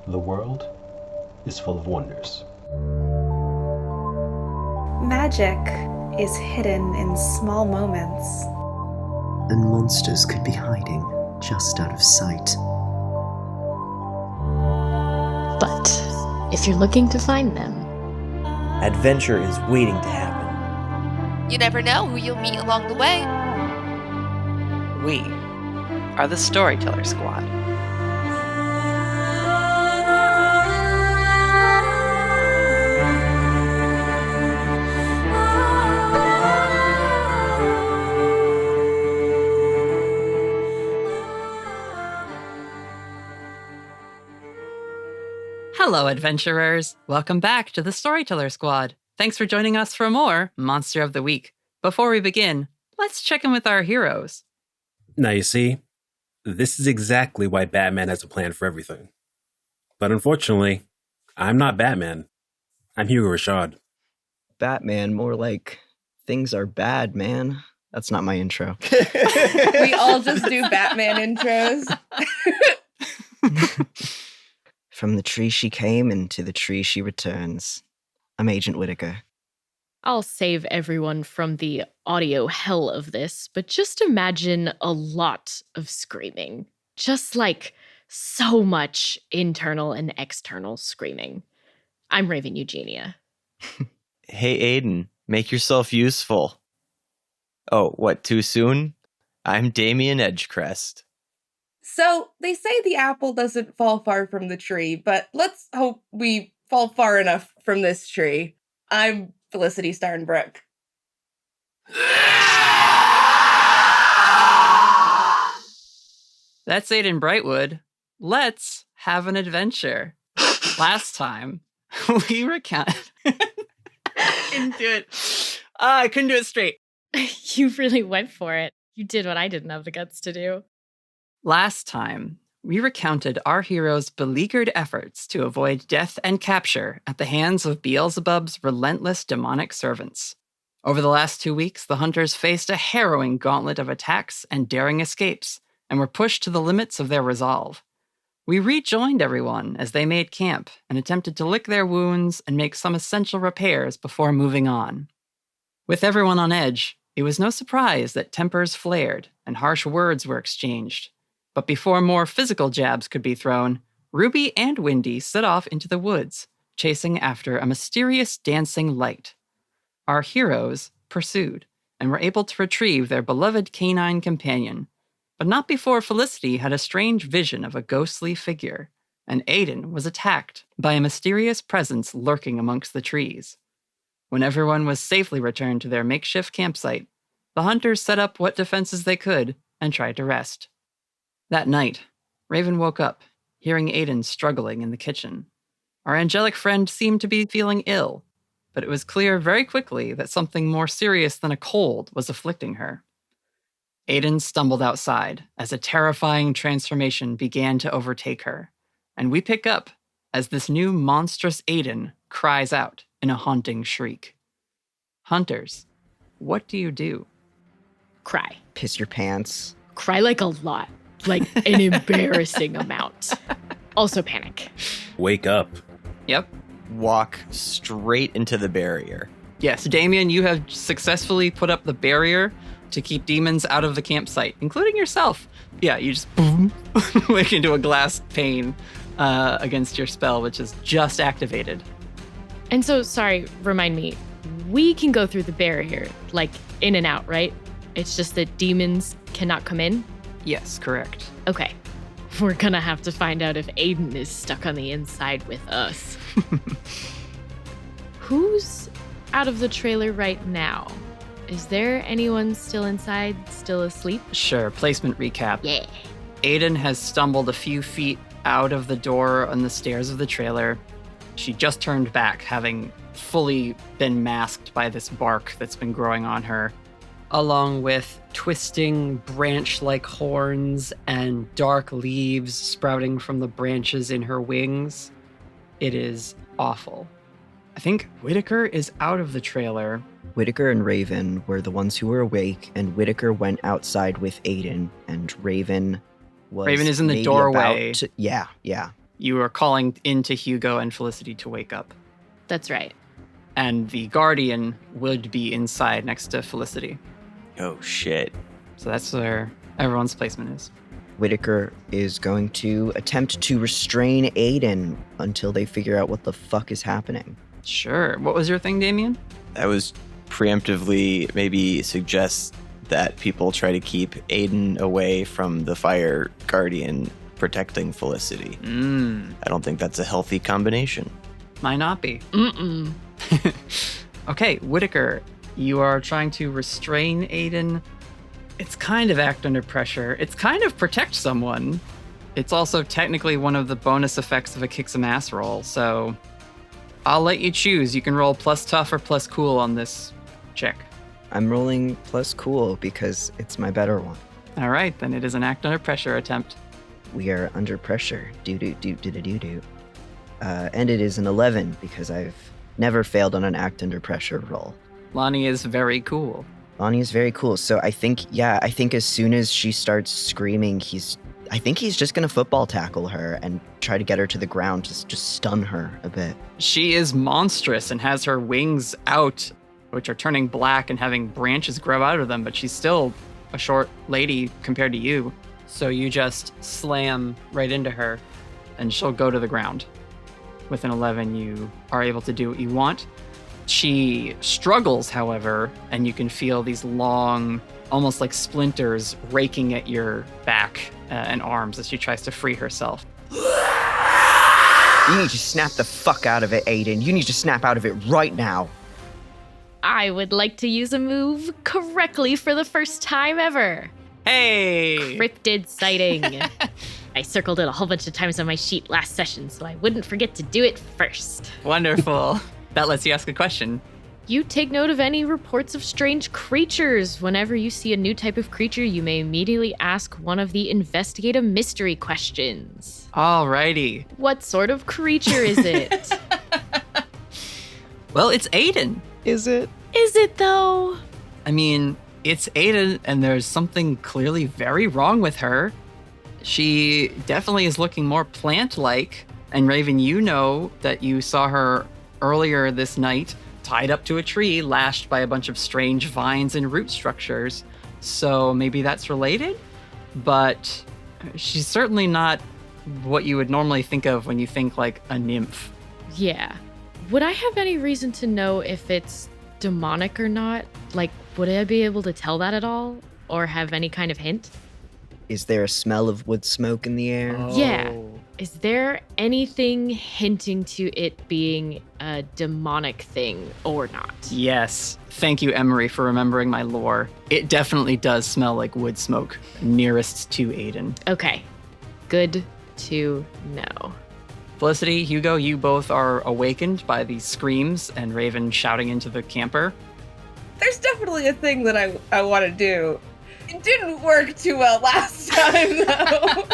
The world is full of wonders. Magic is hidden in small moments. And monsters could be hiding just out of sight. But if you're looking to find them, adventure is waiting to happen. You never know who you'll meet along the way. We are the Storyteller Squad. Hello, adventurers! Welcome back to the Storyteller Squad. Thanks for joining us for more Monster of the Week. Before we begin, let's check in with our heroes. Now you see, this is exactly why Batman has a plan for everything. But unfortunately, I'm not Batman. I'm Hugo Rashad. Batman, more like, things are bad, man. That's not my intro. We all just do Batman intros. From the tree she came, and to the tree she returns. I'm Agent Whitaker. I'll save everyone from the audio hell of this, but just imagine a lot of screaming. Just like so much internal and external screaming. I'm Raven Eugenia. Hey, Aidan, make yourself useful. Oh, what, too soon? I'm Damien Edgecrest. So, they say the apple doesn't fall far from the tree, but let's hope we fall far enough from this tree. I'm Felicity Starnbrook. That's Aidan Brightwood. Let's have an adventure. Last time, we recounted... couldn't do it. I couldn't do it straight. You really went for it. You did what I didn't have the guts to do. Last time, we recounted our heroes' beleaguered efforts to avoid death and capture at the hands of Beelzebub's relentless demonic servants. Over the last 2 weeks, the hunters faced a harrowing gauntlet of attacks and daring escapes, and were pushed to the limits of their resolve. We rejoined everyone as they made camp and attempted to lick their wounds and make some essential repairs before moving on. With everyone on edge, it was no surprise that tempers flared and harsh words were exchanged. But before more physical jabs could be thrown, Ruby and Windy set off into the woods, chasing after a mysterious dancing light. Our heroes pursued and were able to retrieve their beloved canine companion, but not before Felicity had a strange vision of a ghostly figure, and Aidan was attacked by a mysterious presence lurking amongst the trees. When everyone was safely returned to their makeshift campsite, the hunters set up what defenses they could and tried to rest. That night, Raven woke up, hearing Aidan struggling in the kitchen. Our angelic friend seemed to be feeling ill, but it was clear very quickly that something more serious than a cold was afflicting her. Aidan stumbled outside as a terrifying transformation began to overtake her, and we pick up as this new monstrous Aidan cries out in a haunting shriek. Hunters, what do you do? Cry. Piss your pants. Cry like a lot. Like an embarrassing amount. Also panic. Wake up. Yep. Walk straight into the barrier. Yes, Damien, you have successfully put up the barrier to keep demons out of the campsite, including yourself. Yeah, you just boom, wake into a glass pane against your spell, which is just activated. And so, sorry, remind me, we can go through the barrier, like in and out, right? It's just that demons cannot come in? Yes, correct. Okay. We're gonna have to find out if Aidan is stuck on the inside with us. Who's out of the trailer right now? Is there anyone still inside, still asleep? Sure, placement recap. Yeah. Aidan has stumbled a few feet out of the door on the stairs of the trailer. She just turned back, having fully been masked by this bark that's been growing on her, along with twisting branch-like horns and dark leaves sprouting from the branches in her wings. It is awful. I think Whitaker is out of the trailer. Whitaker and Raven were the ones who were awake, and Whitaker went outside with Aidan, and Raven was Raven is in the maybe doorway. about to- yeah. You are calling into Hugo and Felicity to wake up. That's right. And the Guardian would be inside next to Felicity. Oh, shit. So that's where everyone's placement is. Whitaker is going to attempt to restrain Aidan until they figure out what the fuck is happening. Sure. What was your thing, Damien? I was preemptively maybe suggest that people try to keep Aidan away from the Fire Guardian protecting Felicity. I don't think that's a healthy combination. Might not be. Mm-mm. Okay, Whitaker, you are trying to restrain Aidan. It's kind of act under pressure. It's kind of protect someone. It's also technically one of the bonus effects of a kick some ass roll, so I'll let you choose. You can roll plus tough or plus cool on this check. I'm rolling plus cool because it's my better one. All right, then it is an act under pressure attempt. We are under pressure. Do. And it is an 11 because I've never failed on an act under pressure roll. Lonnie is very cool. Lonnie is very cool. So I think as soon as she starts screaming, I think he's just going to football tackle her and try to get her to the ground, just stun her a bit. She is monstrous and has her wings out, which are turning black and having branches grow out of them, but she's still a short lady compared to you. So you just slam right into her and she'll go to the ground. With an 11, you are able to do what you want. She struggles, however, and you can feel these long, almost like splinters raking at your back and arms as she tries to free herself. You need to snap the fuck out of it, Aidan. You need to snap out of it right now. I would like to use a move correctly for the first time ever. Hey! Cryptid sighting. I circled it a whole bunch of times on my sheet last session, so I wouldn't forget to do it first. Wonderful. That lets you ask a question. You take note of any reports of strange creatures. Whenever you see a new type of creature, you may immediately ask one of the investigate a mystery questions. Alrighty. What sort of creature is it? Well, it's Aidan. Is it? Is it though? I mean, it's Aidan, and there's something clearly very wrong with her. She definitely is looking more plant-like. And Raven, you know that you saw her earlier this night tied up to a tree, lashed by a bunch of strange vines and root structures. So maybe that's related, but she's certainly not what you would normally think of when you think like a nymph. Yeah. Would I have any reason to know if it's demonic or not? Like, would I be able to tell that at all? Or have any kind of hint? Is there a smell of wood smoke in the air? Yeah. Is there anything hinting to it being a demonic thing or not? Yes. Thank you, Emery, for remembering my lore. It definitely does smell like wood smoke, nearest to Aidan. Okay. Good to know. Felicity, Hugo, you both are awakened by these screams and Raven shouting into the camper. There's definitely a thing that I want to do. It didn't work too well last time, though.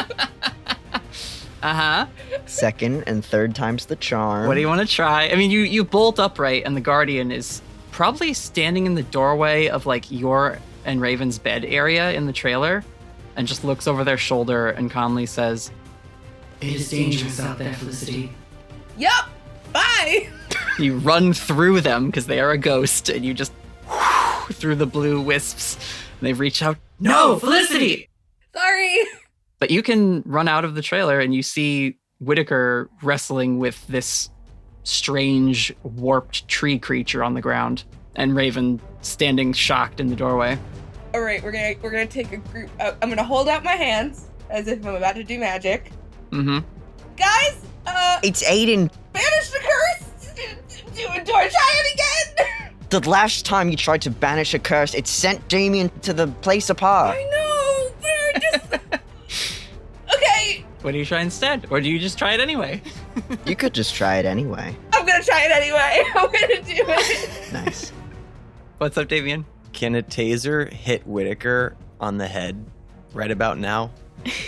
Uh-huh. Second and third time's the charm. What do you want to try? I mean, you bolt upright and the Guardian is probably standing in the doorway of like your and Raven's bed area in the trailer and just looks over their shoulder and calmly says, "It is dangerous out there, Felicity." Yup. Bye. You run through them because they are a ghost and you just through the blue wisps and they reach out. No, Felicity! Sorry. But you can run out of the trailer and you see Whitaker wrestling with this strange warped tree creature on the ground and Raven standing shocked in the doorway. All right, we're gonna take a group. I'm gonna hold out my hands as if I'm about to do magic. Mm-hmm. Guys, It's Aidan. banish the curse. Do I try it again? The last time you tried to banish a curse, it sent Damien to the place apart. I know, but I just. Okay, What do you try instead? Or do you just try it anyway? You could just try it anyway. I'm gonna try it anyway. I'm gonna do it. Nice. What's up, Davian? Can a taser hit Whitaker on the head right about now?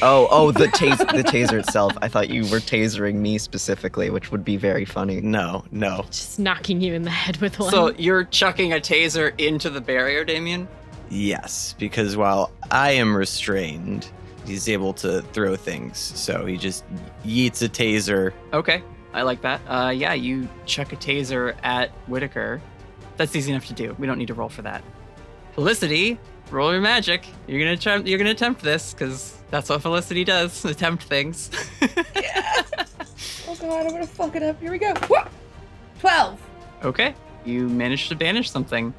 Oh, the taser itself. I thought you were tasering me specifically, which would be very funny. No. Just knocking you in the head with one. So you're chucking a taser into the barrier, Damien? Yes, because while I am restrained, he's able to throw things. So he just yeets a taser. Okay, I like that. Yeah, you chuck a taser at Whitaker. That's easy enough to do. We don't need to roll for that. Felicity, roll your magic. You're gonna attempt this because that's what Felicity does. Attempt things. Yes! Oh god, I'm gonna fuck it up. Here we go. Whoa! 12. Okay, you managed to banish something.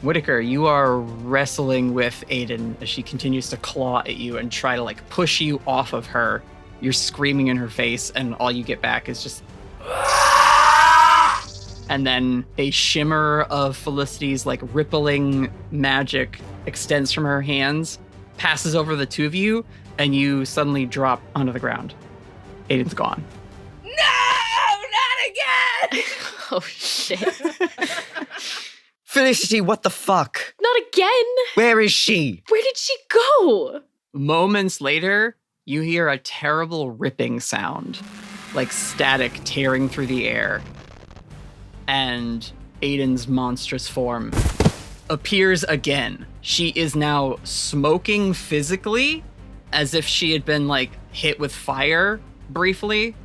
Whitaker, you are wrestling with Aidan as she continues to claw at you and try to like push you off of her. You're screaming in her face, and all you get back is just. And then a shimmer of Felicity's like rippling magic extends from her hands, passes over the two of you, and you suddenly drop onto the ground. Aidan's gone. No! Not again! Oh, shit. Felicity, what the fuck? Not again! Where is she? Where did she go? Moments later, you hear a terrible ripping sound, like static tearing through the air. And Aidan's monstrous form appears again. She is now smoking physically, as if she had been like hit with fire briefly,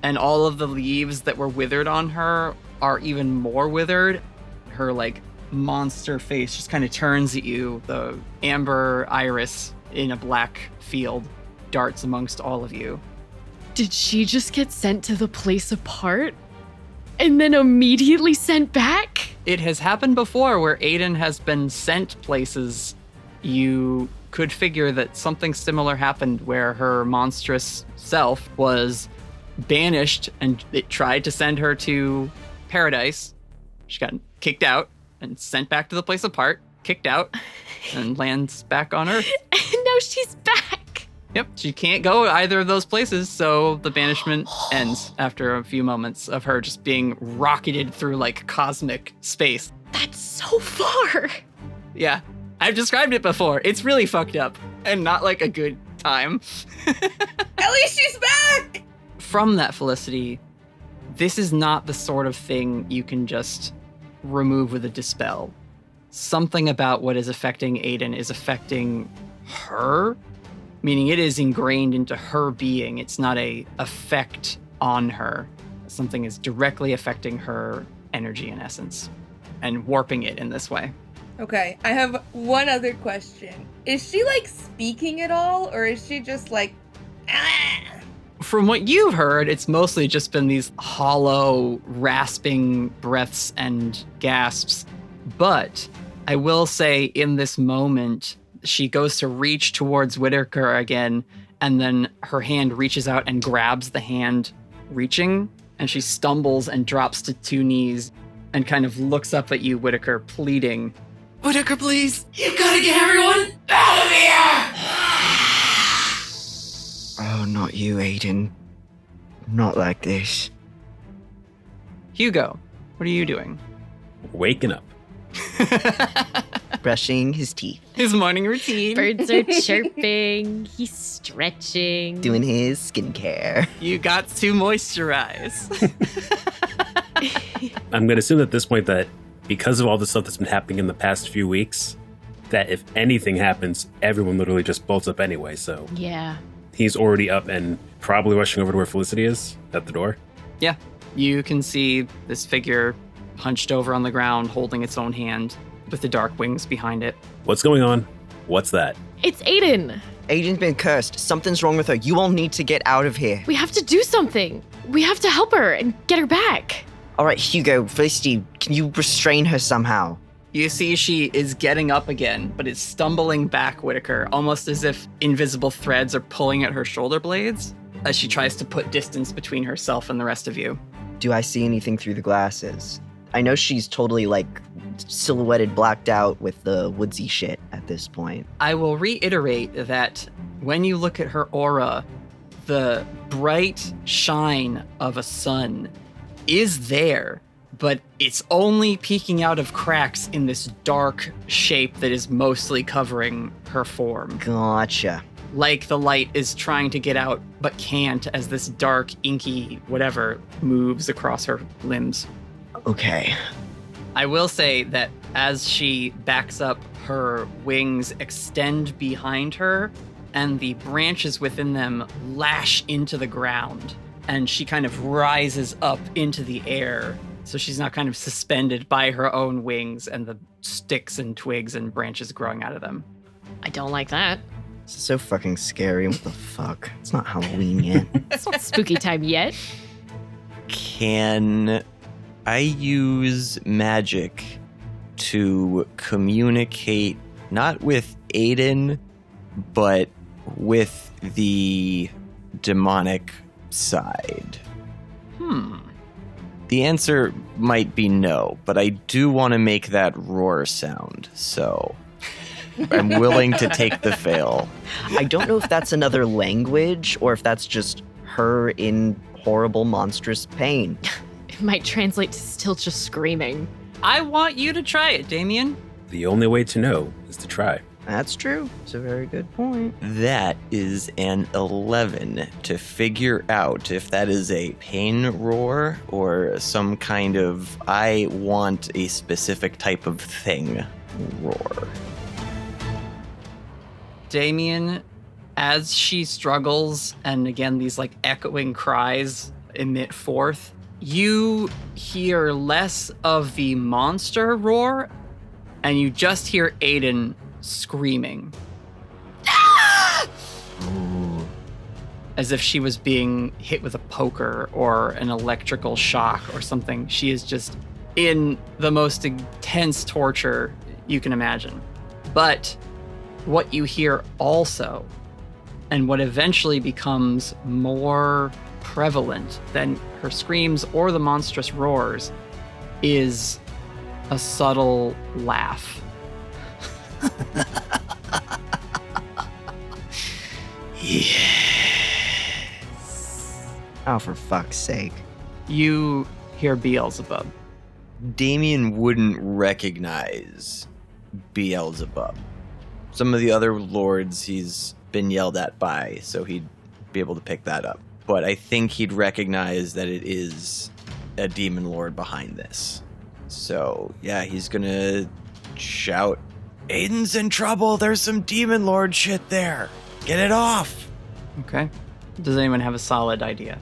and all of the leaves that were withered on her are even more withered. Her like monster face just kind of turns at you. The amber iris in a black field darts amongst all of you. Did she just get sent to the place apart? And then immediately sent back? It has happened before where Aidan has been sent places. You could figure that something similar happened where her monstrous self was banished and it tried to send her to paradise. She got kicked out and sent back to the place apart, kicked out, and lands back on Earth. And now she's back. Yep, she can't go either of those places, so the banishment ends after a few moments of her just being rocketed through like cosmic space. That's so far. Yeah, I've described it before. It's really fucked up and not like a good time. At least she's back! From that, Felicity, this is not the sort of thing you can just remove with a dispel. Something about what is affecting Aidan is affecting her, meaning it is ingrained into her being. It's not a effect on her. Something is directly affecting her energy and essence and warping it in this way. Okay, I have one other question. Is she like speaking at all, or is she just like, ah? From what you've heard, it's mostly just been these hollow, rasping breaths and gasps. But I will say in this moment, she goes to reach towards Whitaker again, and then her hand reaches out and grabs the hand reaching, and she stumbles and drops to two knees and kind of looks up at you, Whitaker, pleading, "Whitaker, please, you've got to get everyone out of here!" Oh, not you, Aidan. Not like this. Hugo, what are you doing? Waking up. Brushing his teeth. His morning routine. Birds are chirping. He's stretching. Doing his skincare. You got to moisturize. I'm going to assume at this point that because of all the stuff that's been happening in the past few weeks, that if anything happens, everyone literally just bolts up anyway. So Yeah. he's already up and probably rushing over to where Felicity is at the door. Yeah, you can see this figure hunched over on the ground, holding its own hand with the dark wings behind it. What's going on? What's that? It's Aidan. Aidan's been cursed. Something's wrong with her. You all need to get out of here. We have to do something. We have to help her and get her back. All right, Hugo, Felicity, can you restrain her somehow? You see she is getting up again, but is stumbling back, Whitaker, almost as if invisible threads are pulling at her shoulder blades as she tries to put distance between herself and the rest of you. Do I see anything through the glasses? I know she's totally, like, silhouetted, blacked out with the woodsy shit at this point. I will reiterate that when you look at her aura, the bright shine of a sun is there, but it's only peeking out of cracks in this dark shape that is mostly covering her form. Gotcha. Like the light is trying to get out, but can't as this dark, inky whatever moves across her limbs. Okay. I will say that as she backs up, her wings extend behind her, and the branches within them lash into the ground. And she kind of rises up into the air. So she's now kind of suspended by her own wings and the sticks and twigs and branches growing out of them. I don't like that. This is so fucking scary. What the fuck? It's not Halloween yet. It's not spooky time yet. Can I use magic to communicate not with Aidan, but with the demonic side? The answer might be no, but I do want to make that roar sound, so I'm willing to take the fail. I don't know if that's another language or if that's just her in horrible, monstrous pain. It might translate to still just screaming. I want you to try it, Damien. The only way to know is to try. That's true. It's a very good point. That is an 11 to figure out if that is a pain roar or some kind of I want a specific type of thing roar. Damien, as she struggles, and again, these like echoing cries emit forth, you hear less of the monster roar, and you just hear Aidan screaming. As if she was being hit with a poker or an electrical shock or something. She is just in the most intense torture you can imagine. But what you hear also, and what eventually becomes more prevalent than her screams or the monstrous roars, is a subtle laugh. Yes. Oh, for fuck's sake. You hear Beelzebub. Damien wouldn't recognize Beelzebub. Some of the other lords he's been yelled at by, so he'd be able to pick that up. But I think he'd recognize that it is a demon lord behind this. So, yeah, he's gonna shout, Aidan's in trouble, there's some demon lord shit there. Get it off. Okay. Does anyone have a solid idea?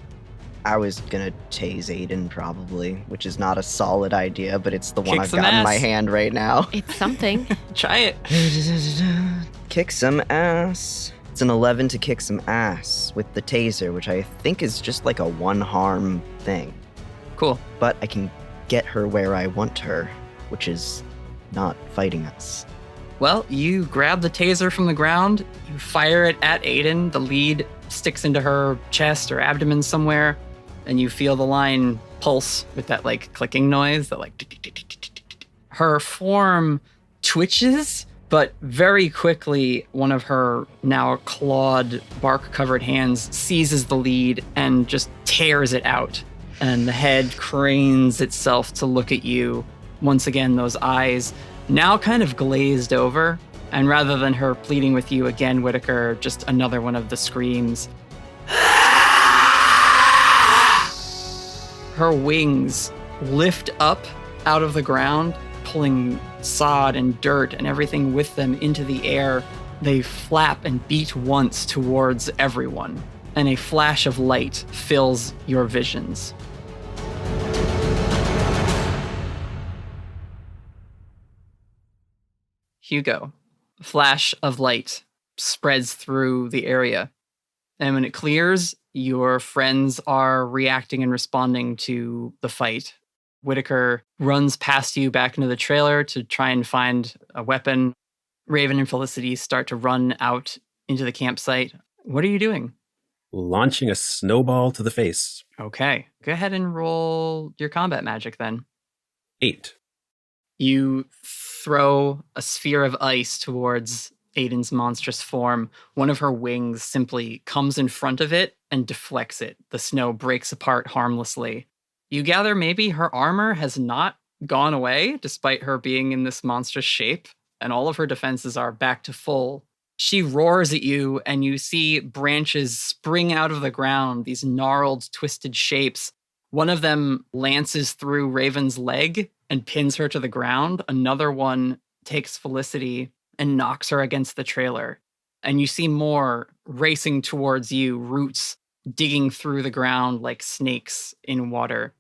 I was gonna tase Aidan probably, which is not a solid idea, but it's the one Kick I've some got in ass. my hand right now. It's something. Try it. Kick some ass. It's an 11 to kick some ass with the taser, which I think is just like a one harm thing. Cool. But I can get her where I want her, which is not fighting us. Well, you grab the taser from the ground, you fire it at Aidan, the lead sticks into her chest or abdomen somewhere, and you feel the line pulse with that like clicking noise, that like tick, tick, tick, tick, tick, tick. Her form twitches, but very quickly one of her now clawed, bark-covered hands seizes the lead and just tears it out. And the head cranes itself to look at you. Once again, those eyes now kind of glazed over. And rather than her pleading with you again, Whitaker, just another one of the screams. Her wings lift up out of the ground, pulling sod and dirt and everything with them into the air. They flap and beat once towards everyone, and a flash of light fills your visions. Hugo, a flash of light spreads through the area. And when it clears, your friends are reacting and responding to the fight. Whitaker runs past you back into the trailer to try and find a weapon. Raven and Felicity start to run out into the campsite. What are you doing? Launching a snowball to the face. Okay, go ahead and roll your combat magic then. 8. You throw a sphere of ice towards Aidan's monstrous form. One of her wings simply comes in front of it and deflects it. The snow breaks apart harmlessly. You gather maybe her armor has not gone away, despite her being in this monstrous shape, and all of her defenses are back to full. She roars at you, and you see branches spring out of the ground, these gnarled, twisted shapes. One of them lances through Raven's leg and pins her to the ground. Another one takes Felicity and knocks her against the trailer. And you see more racing towards you, roots digging through the ground like snakes in water.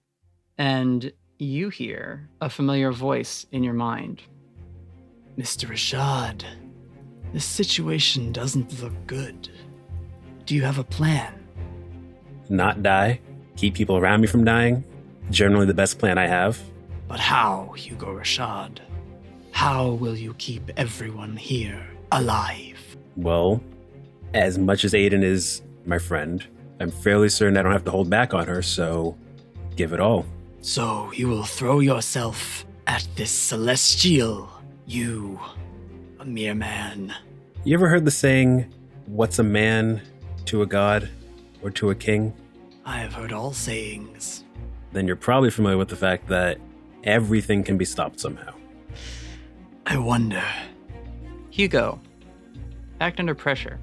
And you hear a familiar voice in your mind. Mr. Rashad, this situation doesn't look good. Do you have a plan? Not die. Keep people around me from dying. Generally the best plan I have. But how, Hugo Rashad? How will you keep everyone here alive? Well, as much as Aidan is my friend, I'm fairly certain I don't have to hold back on her, so give it all. So you will throw yourself at this celestial, you, a mere man. You ever heard the saying, what's a man to a god or to a king? I have heard all sayings. Then you're probably familiar with the fact that everything can be stopped somehow. I wonder. Hugo, act under pressure.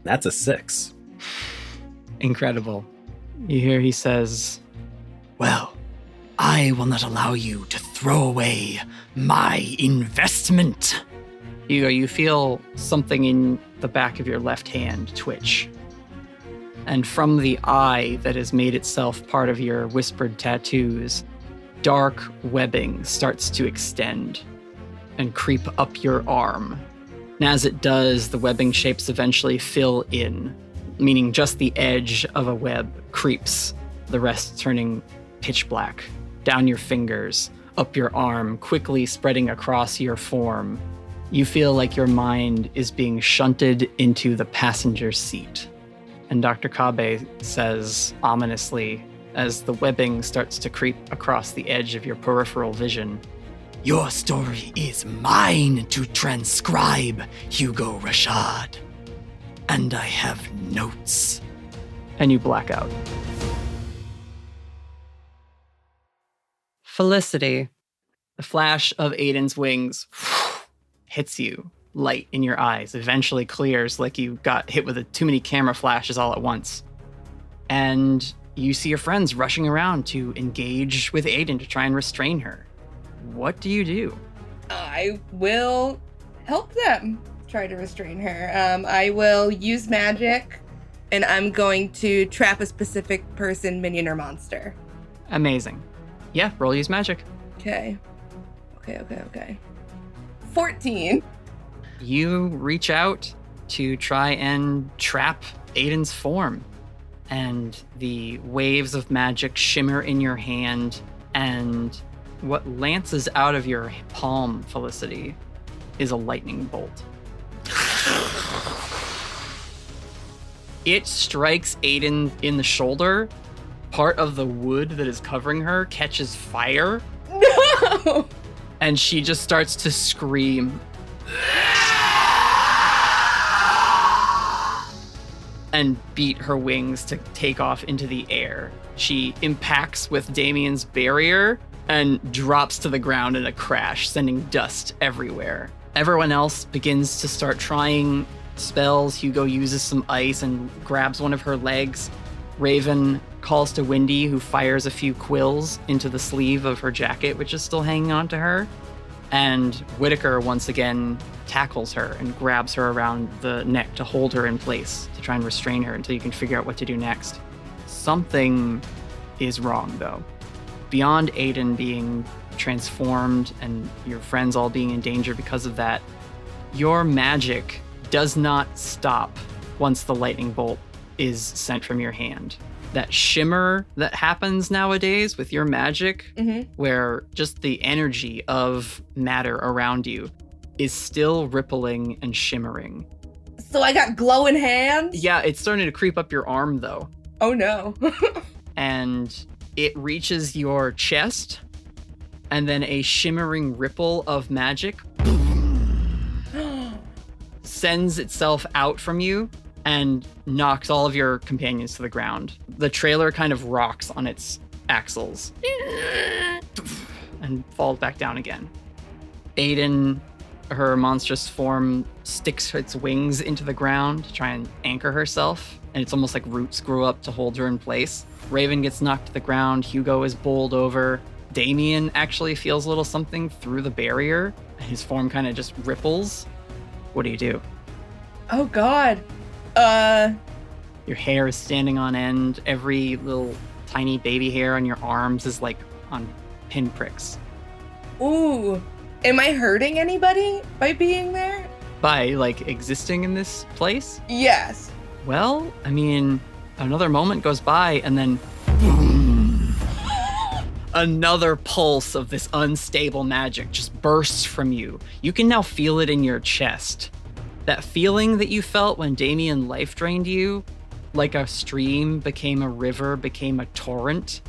That's a 6. Incredible. You hear he says, Well, I will not allow you to throw away my investment. Hugo, you feel something in the back of your left hand twitch. And from the eye that has made itself part of your whispered tattoos, dark webbing starts to extend and creep up your arm. And as it does, the webbing shapes eventually fill in, meaning just the edge of a web creeps, the rest turning pitch black, down your fingers, up your arm, quickly spreading across your form. You feel like your mind is being shunted into the passenger seat. And Dr. Kabe says ominously, as the webbing starts to creep across the edge of your peripheral vision, Your story is mine to transcribe, Hugo Rashad. And I have notes. and you black out. Felicity, the flash of Aidan's wings hits you, light in your eyes, eventually clears like you got hit with too many camera flashes all at once. And you see your friends rushing around to engage with Aidan to try and restrain her. What do you do? I will help them try to restrain her. I will use magic, and I'm going to trap a specific person, minion, or monster. Amazing. Yeah, roll use magic. Okay. 14. You reach out to try and trap Aidan's form, and the waves of magic shimmer in your hand, and what lances out of your palm, Felicity, is a lightning bolt. It strikes Aidan in the shoulder. Part of the wood that is covering her catches fire. No! And she just starts to scream. And beat her wings to take off into the air. She impacts with Damien's barrier and drops to the ground in a crash, sending dust everywhere. Everyone else begins to start trying spells. Hugo uses some ice and grabs one of her legs. Raven calls to Windy, who fires a few quills into the sleeve of her jacket, which is still hanging on to her. And Whitaker once again tackles her and grabs her around the neck to hold her in place, to try and restrain her until you can figure out what to do next. Something is wrong, though. Beyond Aidan being transformed and your friends all being in danger because of that, your magic does not stop once the lightning bolt is sent from your hand. That shimmer that happens nowadays with your magic, where just the energy of matter around you is still rippling and shimmering. So I got glowing hands? Yeah, it's starting to creep up your arm, though. Oh no. And it reaches your chest, and then a shimmering ripple of magic sends itself out from you and knocks all of your companions to the ground. The trailer kind of rocks on its axles and falls back down again. Aidan, her monstrous form, sticks its wings into the ground to try and anchor herself, and it's almost like roots grow up to hold her in place. Raven gets knocked to the ground. Hugo is bowled over. Damien actually feels a little something through the barrier, and his form kind of just ripples. What do you do? Oh, God. Your hair is standing on end. Every little tiny baby hair on your arms is like on pinpricks. Ooh. Am I hurting anybody by being there? By, like, existing in this place? Yes. Well, I mean, another moment goes by and then another pulse of this unstable magic just bursts from you. You can now feel it in your chest. That feeling that you felt when Damien life drained you, like a stream became a river, became a torrent,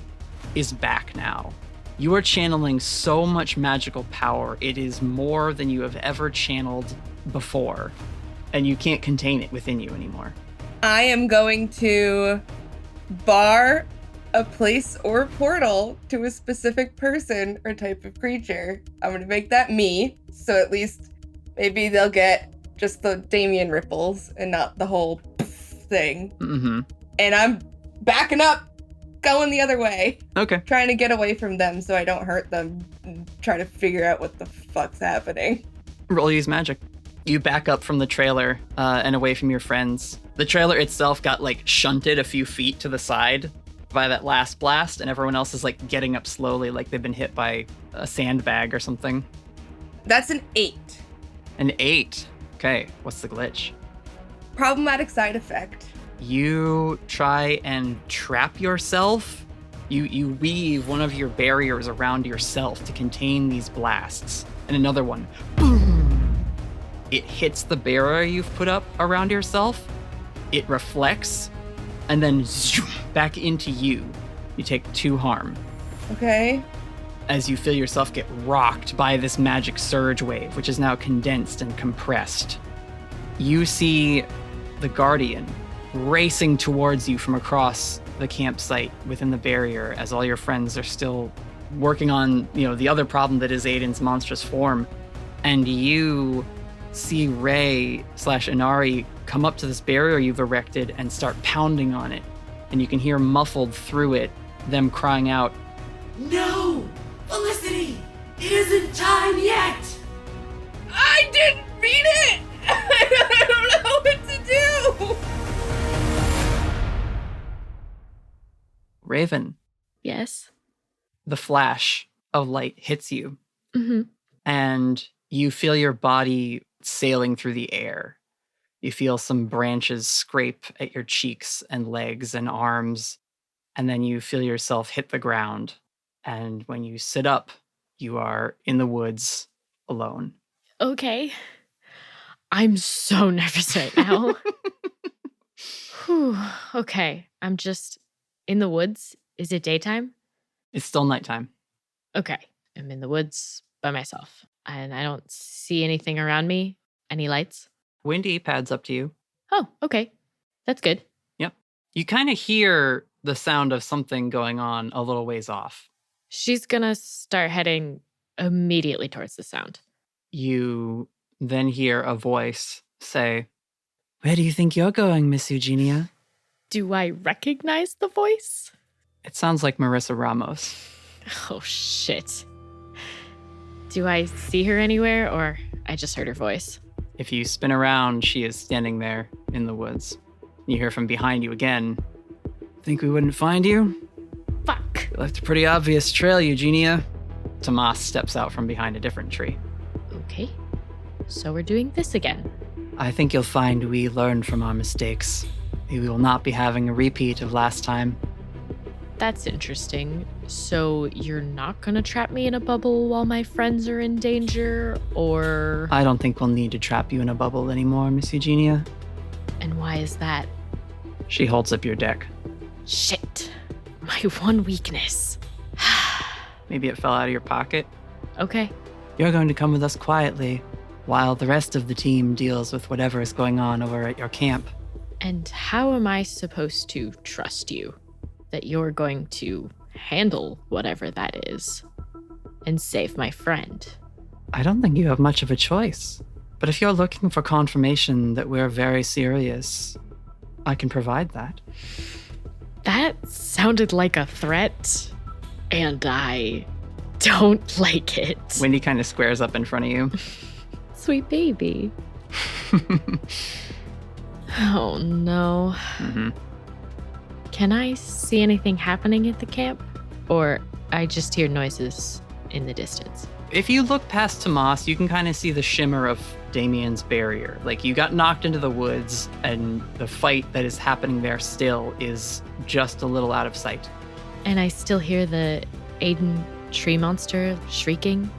is back now. You are channeling so much magical power. It is more than you have ever channeled before, and you can't contain it within you anymore. I am going to bar a place or portal to a specific person or type of creature. I'm going to make that me, so at least maybe they'll get just the Damien ripples and not the whole thing. Mm-hmm. And I'm backing up, going the other way. Okay. Trying to get away from them so I don't hurt them and try to figure out what the fuck's happening. Roll use magic. You back up from the trailer and away from your friends. The trailer itself got like shunted a few feet to the side by that last blast, and everyone else is like getting up slowly like they've been hit by a sandbag or something. That's an 8. An 8. Okay, what's the glitch? Problematic side effect. You try and trap yourself. You weave one of your barriers around yourself to contain these blasts. And another one, boom! It hits the barrier you've put up around yourself. It reflects, and then zoom, back into you. You take 2 harm. Okay. As you feel yourself get rocked by this magic surge wave, which is now condensed and compressed. You see the Guardian racing towards you from across the campsite within the barrier as all your friends are still working on, the other problem that is Aidan's monstrous form. And you see Ray/Inari come up to this barrier you've erected and start pounding on it. And you can hear muffled through it them crying out, "No! Felicity! It isn't time yet!" I didn't mean it! I don't know what to do! Raven. Yes. The flash of light hits you. Mm-hmm. And you feel your body sailing through the air. You feel some branches scrape at your cheeks and legs and arms. And then you feel yourself hit the ground. And when you sit up, you are in the woods alone. Okay. I'm so nervous right now. Whew. Okay. I'm just in the woods. Is it daytime? It's still nighttime. Okay. I'm in the woods by myself. And I don't see anything around me. Any lights? Windy pads up to you. Oh, okay. That's good. Yep. You kind of hear the sound of something going on a little ways off. She's gonna start heading immediately towards the sound. You then hear a voice say, "Where do you think you're going, Miss Eugenia?" Do I recognize the voice? It sounds like Marissa Ramos. Oh, shit. Do I see her anywhere, or I just heard her voice? If you spin around, she is standing there in the woods. You hear from behind you again. "Think we wouldn't find you?" Fuck. "You left a pretty obvious trail, Eugenia." Tomas steps out from behind a different tree. Okay. So we're doing this again. "I think you'll find we learned from our mistakes. We will not be having a repeat of last time." That's interesting. So you're not gonna trap me in a bubble while my friends are in danger, or... "I don't think we'll need to trap you in a bubble anymore, Miss Eugenia." And why is that? She holds up your deck. Shit. My one weakness. Maybe it fell out of your pocket. Okay. "You're going to come with us quietly, while the rest of the team deals with whatever is going on over at your camp." And how am I supposed to trust you? That you're going to handle whatever that is and save my friend? "I don't think you have much of a choice. But if you're looking for confirmation that we're very serious, I can provide that." That sounded like a threat, and I don't like it. Windy kind of squares up in front of you. Sweet baby. Oh no. Mm-hmm. Can I see anything happening at the camp? Or I just hear noises in the distance? If you look past Tomas, you can kind of see the shimmer of Damien's barrier. Like, you got knocked into the woods, and the fight that is happening there still is just a little out of sight. And I still hear the Aidan tree monster shrieking?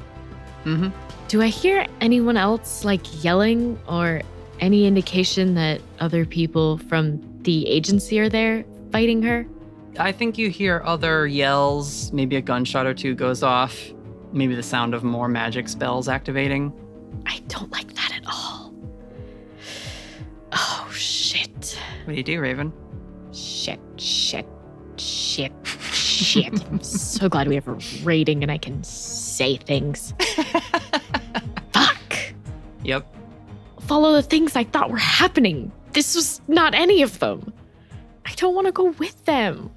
Mm-hmm. Do I hear anyone else, like, yelling or any indication that other people from the agency are there fighting her? I think you hear other yells, maybe a gunshot or two goes off, maybe the sound of more magic spells activating. I don't like that at all. Oh, shit. What do you do, Raven? Shit. I'm so glad we have a rating and I can say things. Fuck. Yep. Follow the things I thought were happening. This was not any of them. I don't want to go with them.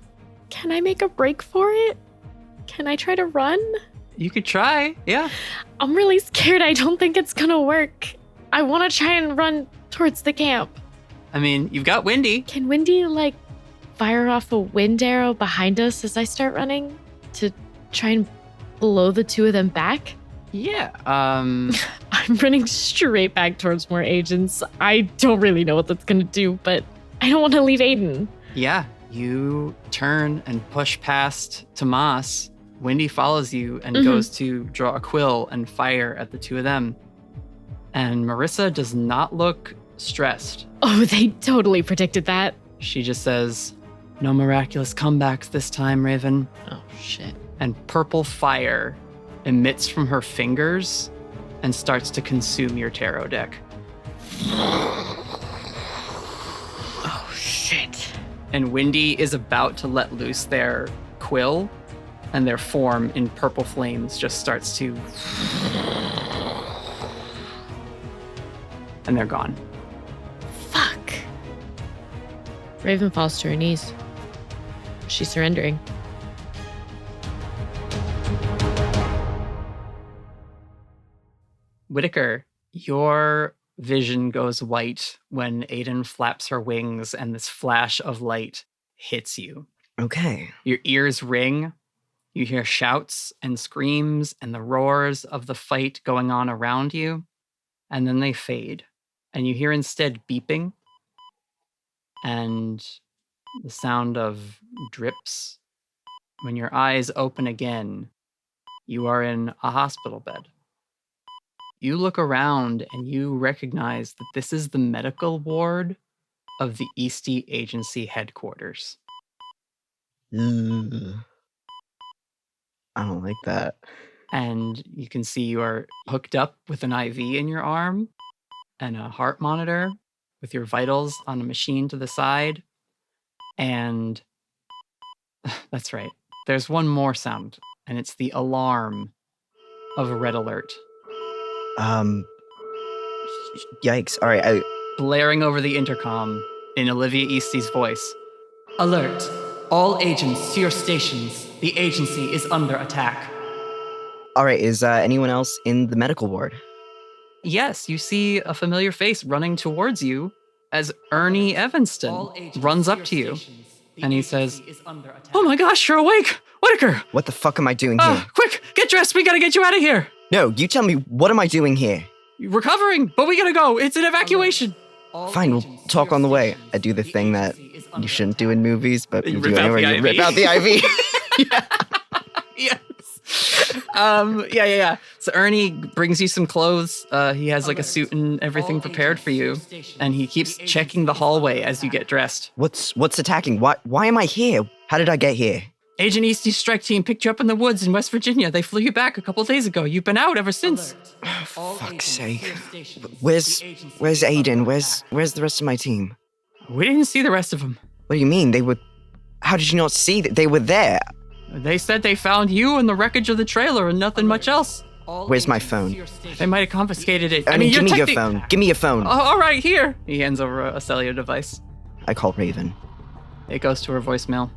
Can I make a break for it? Can I try to run? You could try, yeah. I'm really scared. I don't think it's gonna work. I want to try and run towards the camp. I mean, you've got Windy. Can Windy, like, fire off a wind arrow behind us as I start running to try and blow the two of them back? Yeah, I'm running straight back towards more agents. I don't really know what that's gonna do, but I don't want to leave Aidan. Yeah, you turn and push past Tomas. Windy follows you and goes to draw a quill and fire at the two of them. And Marissa does not look stressed. Oh, they totally predicted that. She just says, "No miraculous comebacks this time, Raven." Oh, shit. And purple fire emits from her fingers and starts to consume your tarot deck. Oh, shit. And Windy is about to let loose their quill, and their form in purple flames just starts to... and they're gone. Fuck. Raven falls to her knees. She's surrendering. Whitaker, your vision goes white when Aidan flaps her wings and this flash of light hits you. Okay. Your ears ring. You hear shouts and screams and the roars of the fight going on around you, and then they fade. And you hear instead beeping and the sound of drips. When your eyes open again, you are in a hospital bed. You look around and you recognize that this is the medical ward of the Eastie Agency headquarters. I don't like that. And you can see you are hooked up with an IV in your arm and a heart monitor with your vitals on a machine to the side. And that's right. There's one more sound, and it's the alarm of a red alert. Yikes. All right. Blaring over the intercom in Olivia Eastie's voice. Alert. All agents to your stations. The agency is under attack. All right. Is anyone else in the medical ward? Yes, you see a familiar face running towards you as Ernie Evanston runs up to you. And he says, "Oh my gosh, you're awake! Whitaker! What the fuck am I doing here? Quick, get dressed, we gotta get you out of here!" No, you tell me, what am I doing here? Recovering, but we gotta go. It's an evacuation. Fine, we'll talk on the way. I do the thing that you shouldn't do in movies, but you do rip out anyway. the You IV. rip out the IV. Yes. Yeah. So Ernie brings you some clothes. He has like a suit and everything prepared for you. And he keeps checking the hallway as you get dressed. What's attacking? Why am I here? How did I get here? Agent Eastie's strike team picked you up in the woods in West Virginia. They flew you back a couple days ago. You've been out ever since. Fuck's sake. Where's Aidan? Where's the rest of my team? We didn't see the rest of them. What do you mean? How did you not see that they were there? They said they found you in the wreckage of the trailer and nothing much else. Where's my phone? They might have confiscated it. I mean, give me your phone. Give me your phone. Oh, all right, here. He hands over a cellular device. I call Raven. It goes to her voicemail.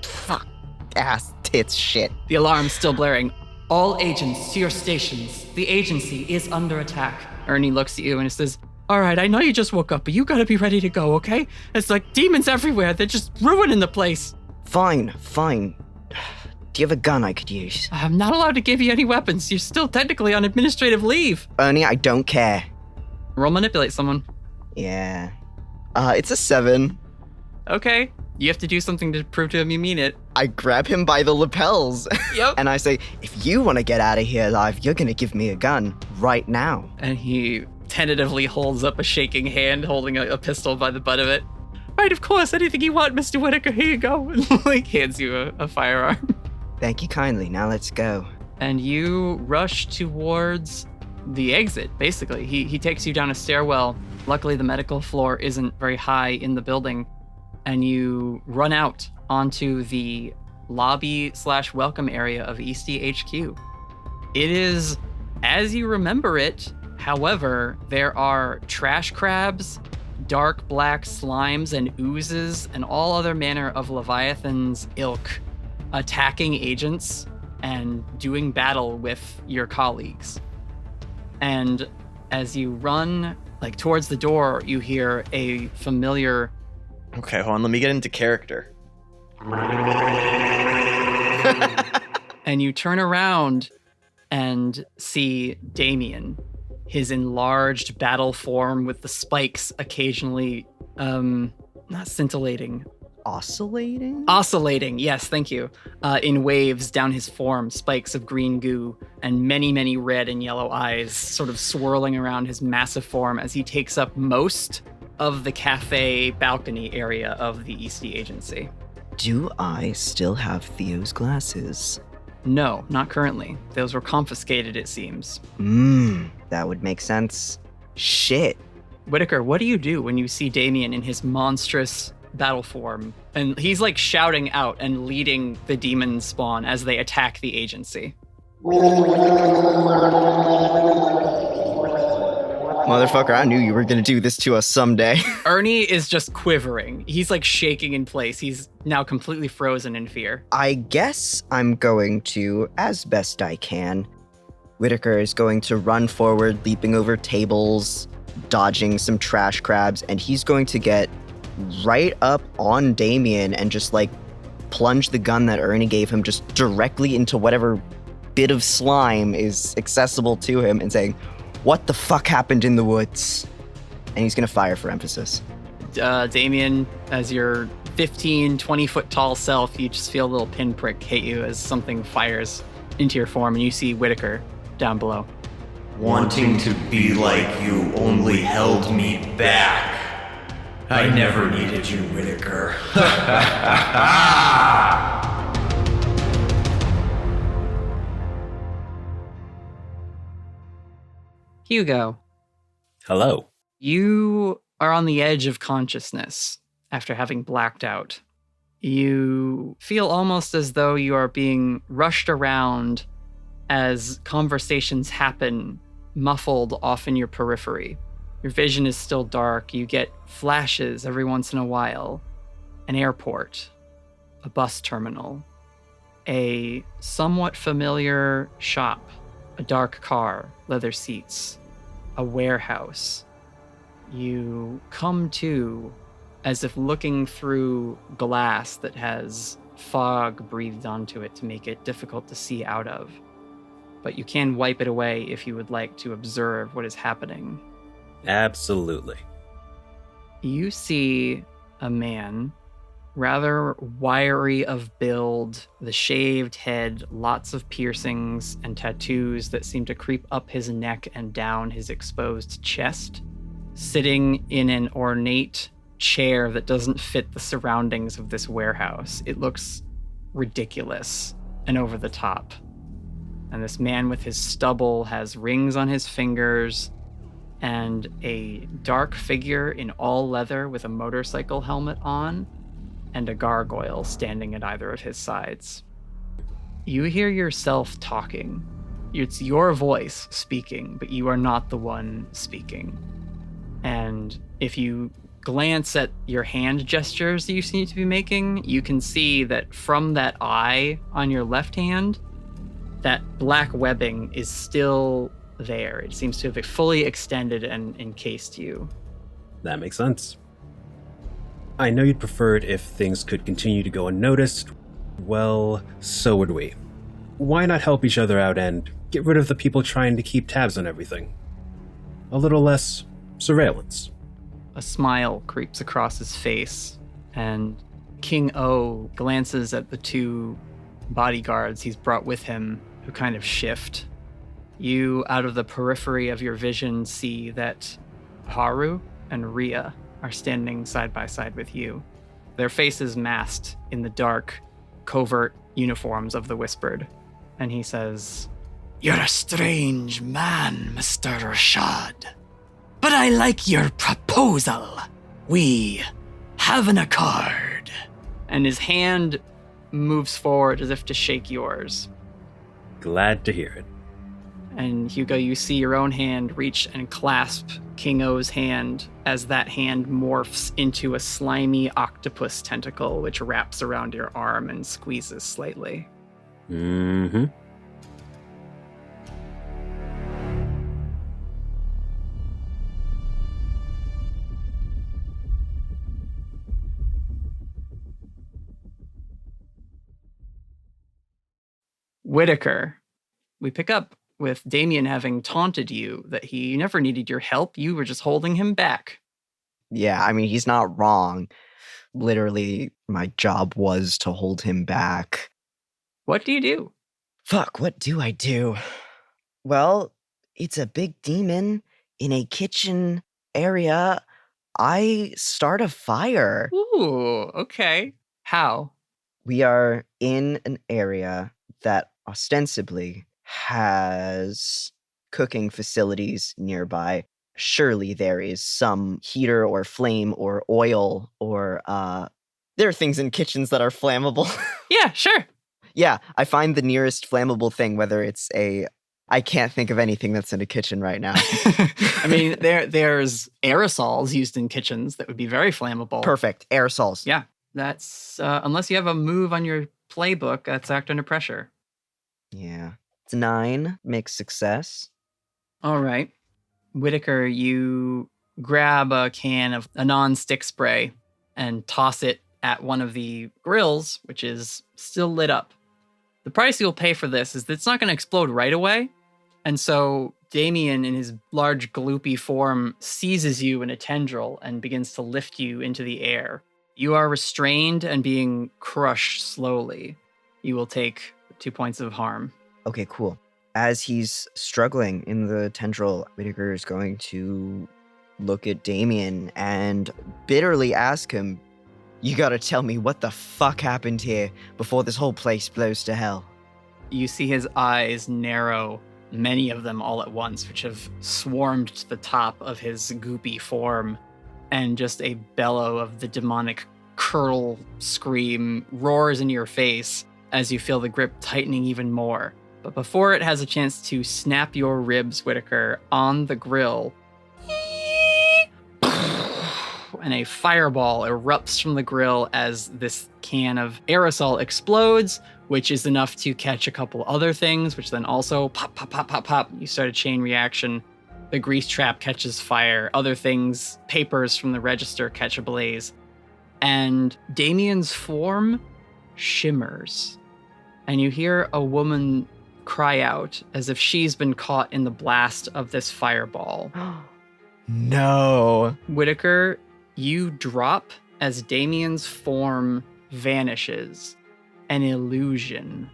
Fuck. Ass, tits, shit. The alarm's still blaring. All agents to your stations. The agency is under attack. Ernie looks at you and says, All right, I know you just woke up, but you gotta be ready to go, okay? It's like demons everywhere. They're just ruining the place. Fine. Do you have a gun I could use? I'm not allowed to give you any weapons. You're still technically on administrative leave. Ernie, I don't care. Roll manipulate someone. Yeah. It's a 7. Okay. You have to do something to prove to him you mean it. I grab him by the lapels. Yep. And I say, if you want to get out of here alive, you're going to give me a gun right now. And he tentatively holds up a shaking hand, holding a pistol by the butt of it. Right, of course. Anything you want, Mr. Whitaker. Here you go. And like hands you a firearm. Thank you kindly. Now let's go. And you rush towards the exit, basically. He takes you down a stairwell. Luckily, the medical floor isn't very high in the building. And you run out onto the lobby/welcome area of Eastie HQ. It is as you remember it. However, there are trash crabs, dark black slimes and oozes, and all other manner of Leviathan's ilk attacking agents and doing battle with your colleagues. And as you run towards the door, you hear a familiar... Okay, hold on, let me get into character. And you turn around and see Damien, his enlarged battle form with the spikes occasionally, not scintillating. Oscillating, yes, thank you. In waves down his form, spikes of green goo, and many, many red and yellow eyes sort of swirling around his massive form as he takes up most of the cafe balcony area of the Eastie Agency. Do I still have Theo's glasses? No, not currently. Those were confiscated, it seems. That would make sense. Shit. Whitaker, what do you do when you see Damien in his monstrous battle form? And he's shouting out and leading the demon spawn as they attack the agency. Motherfucker, I knew you were gonna do this to us someday. Ernie is just quivering. He's shaking in place. He's now completely frozen in fear. I guess I'm going to, as best I can. Whitaker is going to run forward, leaping over tables, dodging some trash crabs, and he's going to get right up on Damien and just plunge the gun that Ernie gave him just directly into whatever bit of slime is accessible to him and saying, "What the fuck happened in the woods?" And he's going to fire for emphasis. Damien, as your 15, 20-foot tall self, you just feel a little pinprick hit you as something fires into your form, and you see Whitaker down below. Wanting to be like you only held me back. I never needed you, Whitaker. Hugo. Hello. You are on the edge of consciousness after having blacked out. You feel almost as though you are being rushed around as conversations happen, muffled off in your periphery. Your vision is still dark. You get flashes every once in a while. An airport, a bus terminal, a somewhat familiar shop, a dark car, leather seats, a warehouse. You come to as if looking through glass that has fog breathed onto it to make it difficult to see out of. But you can wipe it away if you would like to observe what is happening. Absolutely. You see a man, rather wiry of build, the shaved head, lots of piercings and tattoos that seem to creep up his neck and down his exposed chest, sitting in an ornate chair that doesn't fit the surroundings of this warehouse. It looks ridiculous and over the top. And this man with his stubble has rings on his fingers and a dark figure in all leather with a motorcycle helmet on and a gargoyle standing at either of his sides. You hear yourself talking. It's your voice speaking, but you are not the one speaking. And if you glance at your hand gestures that you seem to be making, you can see that from that eye on your left hand, that black webbing is still there. It seems to have fully extended and encased you. That makes sense. I know you'd prefer it if things could continue to go unnoticed. Well, so would we. Why not help each other out and get rid of the people trying to keep tabs on everything? A little less surveillance. A smile creeps across his face, and King O glances at the two bodyguards he's brought with him, who kind of shift. You, out of the periphery of your vision, see that Haru and Rhea are standing side by side with you, their faces masked in the dark, covert uniforms of the Whispered. And he says, "You're a strange man, Mr. Rashad. But I like your proposal. We have an accord." And his hand moves forward as if to shake yours. Glad to hear it. And Hugo, you see your own hand reach and clasp King O's hand as that hand morphs into a slimy octopus tentacle, which wraps around your arm and squeezes slightly. Mm-hmm. Whitaker, we pick up with Damien having taunted you that he never needed your help. You were just holding him back. Yeah, I mean, he's not wrong. Literally, my job was to hold him back. What do you do? Fuck, what do I do? Well, it's a big demon in a kitchen area. I start a fire. Ooh, okay. How? We are in an area that ostensibly has cooking facilities nearby. Surely there is some heater or flame or oil or there are things in kitchens that are flammable. Yeah, sure. Yeah, I find the nearest flammable thing, whether it's I can't think of anything that's in a kitchen right now. I mean, there's aerosols used in kitchens that would be very flammable. Perfect. Aerosols. Yeah, that's, unless you have a move on your playbook, that's act under pressure. Yeah. It's 9, mixed success. All right. Whitaker, you grab a can of a non-stick spray and toss it at one of the grills, which is still lit up. The price you'll pay for this is that it's not going to explode right away. And so Damien, in his large gloopy form, seizes you in a tendril and begins to lift you into the air. You are restrained and being crushed slowly. You will take 2 points of harm. Okay, cool. As he's struggling in the tendril, Whitaker is going to look at Damien and bitterly ask him, "You gotta tell me what the fuck happened here before this whole place blows to hell." You see his eyes narrow, many of them all at once, which have swarmed to the top of his goopy form, and just a bellow of the demonic curl scream roars in your face as you feel the grip tightening even more. But before it has a chance to snap your ribs, Whitaker, on the grill, and a fireball erupts from the grill as this can of aerosol explodes, which is enough to catch a couple other things, which then also pop, pop, pop, pop, pop. You start a chain reaction. The grease trap catches fire. Other things, papers from the register catch ablaze. And Damien's form shimmers. And you hear a woman cry out as if she's been caught in the blast of this fireball. No. Whitaker, you drop as Damien's form vanishes. An illusion.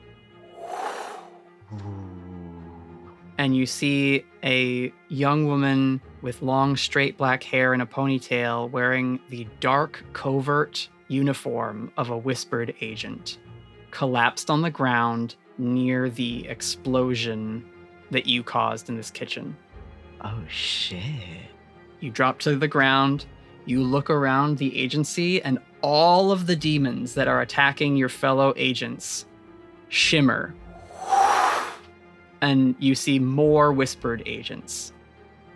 And you see a young woman with long, straight black hair and a ponytail wearing the dark, covert uniform of a Whispered agent, collapsed on the ground near the explosion that you caused in this kitchen. Oh, shit. You drop to the ground, you look around the agency, and all of the demons that are attacking your fellow agents shimmer. And you see more Whispered agents.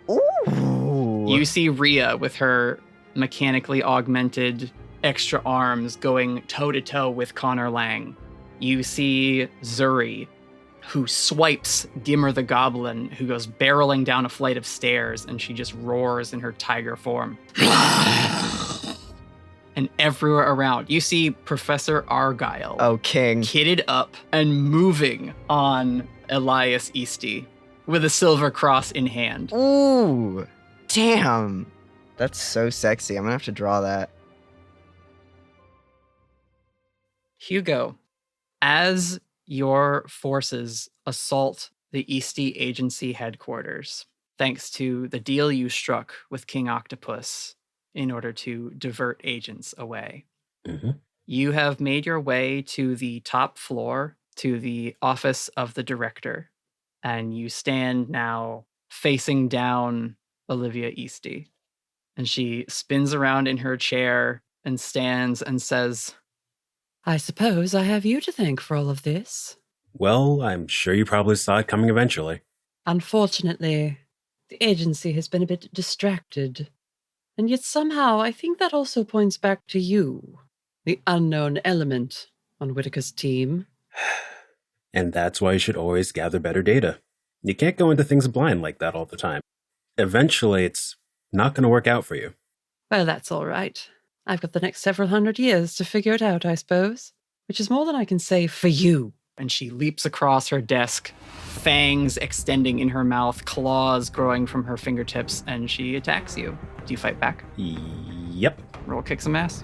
Ooh. You see Rhea with her mechanically augmented extra arms going toe-to-toe with Connor Lang. You see Zuri, who swipes Gimmer the Goblin, who goes barreling down a flight of stairs, and she just roars in her tiger form. And everywhere around, you see Professor Argyle. Oh, King. Kitted up and moving on Elias Easty with a silver cross in hand. Ooh, damn. That's so sexy. I'm gonna have to draw that. Hugo, as your forces assault the Easty Agency headquarters, thanks to the deal you struck with King Octopus in order to divert agents away, you have made your way to the top floor, to the office of the director, and you stand now facing down Olivia Easty. And she spins around in her chair and stands and says, I suppose I have you to thank for all of this. Well, I'm sure you probably saw it coming eventually. Unfortunately, the agency has been a bit distracted. And yet somehow I think that also points back to you, the unknown element on Whitaker's team. And that's why you should always gather better data. You can't go into things blind like that all the time. Eventually, it's not going to work out for you. Well, that's all right. I've got the next several hundred years to figure it out, I suppose. Which is more than I can say for you. And she leaps across her desk, fangs extending in her mouth, claws growing from her fingertips, and she attacks you. Do you fight back? Yep. Roll kick some ass.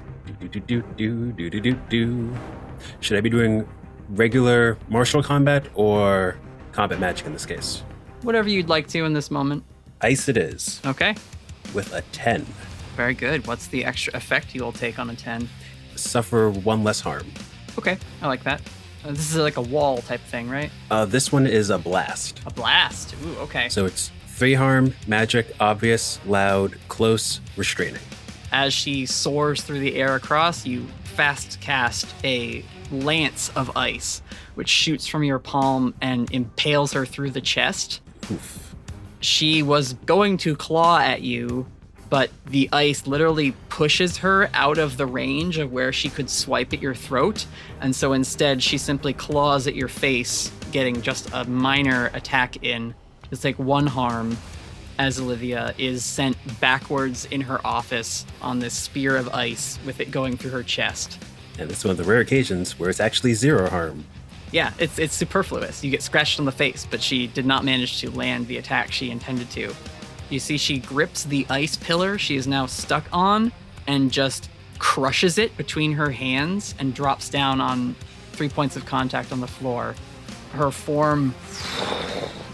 Should I be doing regular martial combat or combat magic in this case? Whatever you'd like to in this moment. Ice it is. Okay. With a 10. Very good. What's the extra effect you'll take on a 10? Suffer 1 less harm. Okay, I like that. This is like a wall type thing, right? This one is a blast. A blast. Ooh, okay. So it's 3 harm, magic, obvious, loud, close, restraining. As she soars through the air across, you fast cast a lance of ice, which shoots from your palm and impales her through the chest. Oof. She was going to claw at you, but the ice literally pushes her out of the range of where she could swipe at your throat. And so instead, she simply claws at your face, getting just a minor attack in. It's like 1 harm, as Olivia is sent backwards in her office on this spear of ice with it going through her chest. And it's one of the rare occasions where it's actually 0 harm. Yeah, it's superfluous. You get scratched on the face, but she did not manage to land the attack she intended to. You see she grips the ice pillar she is now stuck on and just crushes it between her hands and drops down on 3 points of contact on the floor. Her form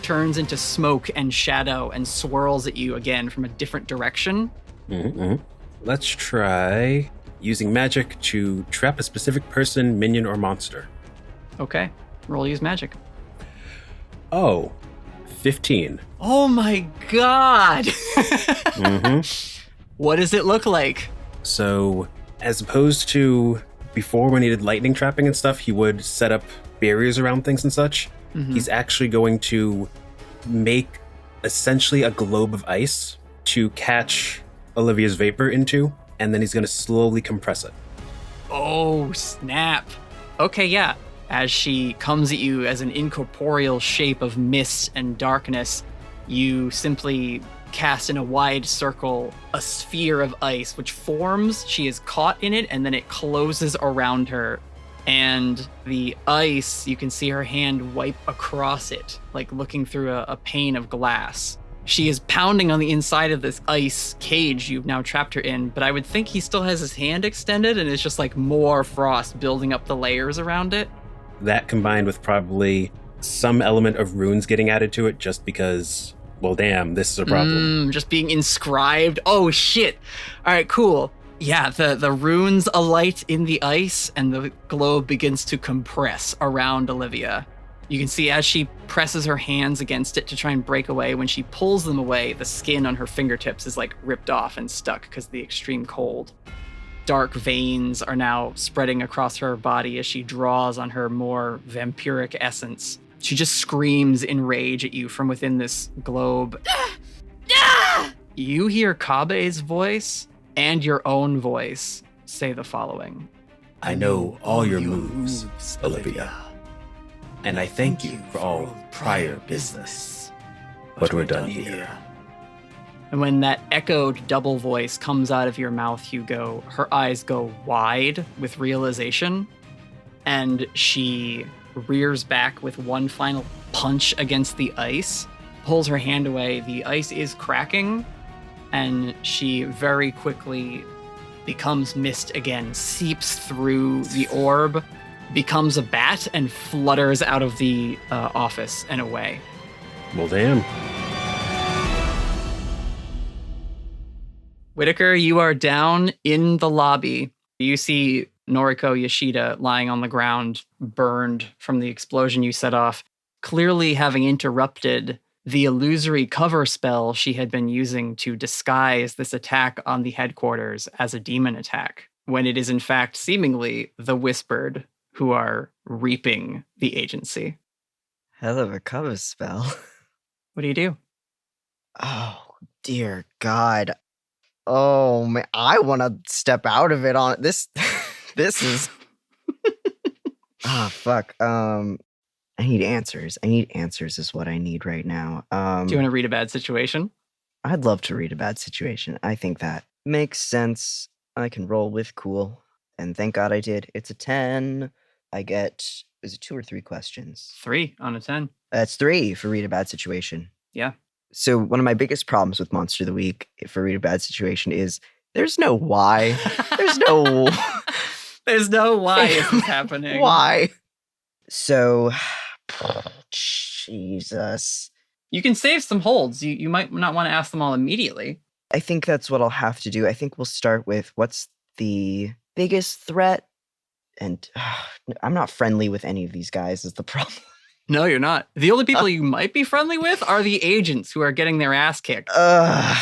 turns into smoke and shadow and swirls at you again from a different direction. Let's try using magic to trap a specific person, minion, or monster. Okay, roll use magic. Oh, 15. Oh my god! What does it look like? So, as opposed to before when he did lightning trapping and stuff, he would set up barriers around things and such. He's actually going to make essentially a globe of ice to catch Olivia's vapor into, and then he's going to slowly compress it. Oh, snap. Okay, yeah. As she comes at you as an incorporeal shape of mist and darkness, you simply cast in a wide circle a sphere of ice, which forms. She is caught in it, and then it closes around her. And the ice, you can see her hand wipe across it, like looking through a pane of glass. She is pounding on the inside of this ice cage you've now trapped her in, but I would think he still has his hand extended, and it's just like more frost building up the layers around it. That combined with probably some element of runes getting added to it just because, well, damn, this is a problem. Just being inscribed. Oh, shit. All right, cool. Yeah, the runes alight in the ice, and the globe begins to compress around Olivia. You can see as she presses her hands against it to try and break away, when she pulls them away, the skin on her fingertips is like ripped off and stuck because of the extreme cold. Dark veins are now spreading across her body as she draws on her more vampiric essence. She just screams in rage at you from within this globe. You hear Kabe's voice and your own voice say the following. I know all your moves, Olivia. and I thank you for all prior business. But we're done here. And when that echoed double voice comes out of your mouth, Hugo, her eyes go wide with realization, and she rears back with one final punch against the ice, pulls her hand away. The ice is cracking, and she very quickly becomes mist again, seeps through the orb, becomes a bat, and flutters out of the office and away. Well, damn. Whitaker, you are down in the lobby. You see Noriko Yoshida lying on the ground, burned from the explosion you set off, clearly having interrupted the illusory cover spell she had been using to disguise this attack on the headquarters as a demon attack, when it is in fact seemingly the Whispered who are reaping the agency. Hell of a cover spell. What do you do? Oh, dear God. Oh, man. I want to step out of it on this. This is. Fuck. I need answers. Is what I need right now. Do you want to read a bad situation? I'd love to read a bad situation. I think that makes sense. I can roll with cool. And thank God I did. It's a 10. I get, is it 2 or 3 questions? 3 on a 10. That's 3 for read a bad situation. Yeah. So one of my biggest problems with Monster of the Week for read a bad situation is there's no why. There's no why is this happening. Why? So, Jesus. You can save some holds. You might not want to ask them all immediately. I think that's what I'll have to do. I think we'll start with what's the biggest threat? And I'm not friendly with any of these guys is the problem. No, you're not. The only people you might be friendly with are the agents who are getting their ass kicked. Yeah.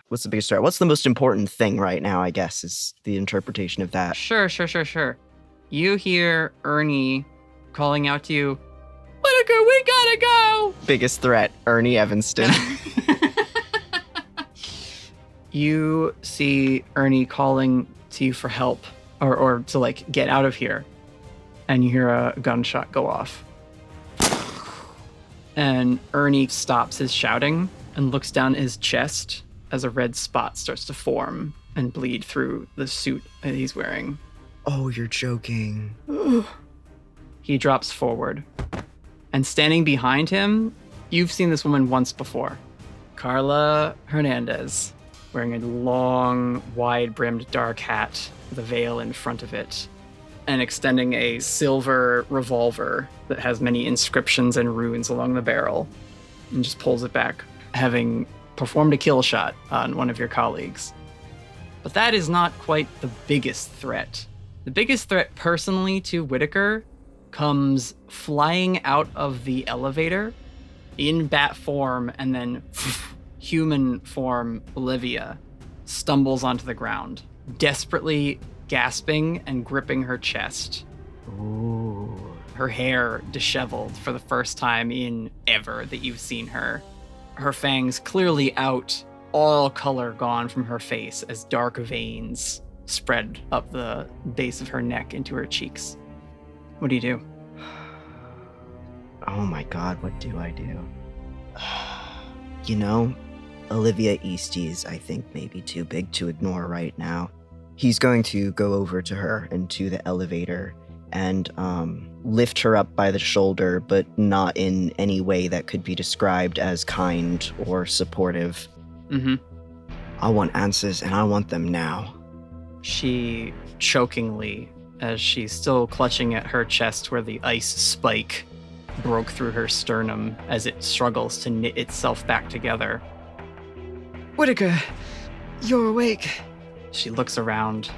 What's the biggest threat? What's the most important thing right now, I guess, is the interpretation of that. Sure. You hear Ernie calling out to you, Whitaker, we gotta go! Biggest threat, Ernie Evanston. You see Ernie calling to you for help or to, like, get out of here. And you hear a gunshot go off. And Ernie stops his shouting and looks down his chest as a red spot starts to form and bleed through the suit that he's wearing. Oh, you're joking. He drops forward. And standing behind him, you've seen this woman once before. Carla Hernandez, wearing a long, wide-brimmed dark hat with a veil in front of it, and extending a silver revolver that has many inscriptions and runes along the barrel, and just pulls it back, having performed a kill shot on one of your colleagues. But that is not quite the biggest threat. The biggest threat personally to Whitaker comes flying out of the elevator in bat form, and then human form Olivia stumbles onto the ground, desperately gasping and gripping her chest. Ooh. Her hair disheveled for the first time in ever that you've seen her. Her fangs clearly out, all color gone from her face as dark veins spread up the base of her neck into her cheeks. What do you do? Oh my God, what do I do? You know, Olivia Eastie is, I think, maybe too big to ignore right now. He's going to go over to her into the elevator and lift her up by the shoulder, but not in any way that could be described as kind or supportive. Mm-hmm. I want answers, and I want them now. She chokingly, as she's still clutching at her chest where the ice spike broke through her sternum as it struggles to knit itself back together. Whitaker, you're awake. She looks around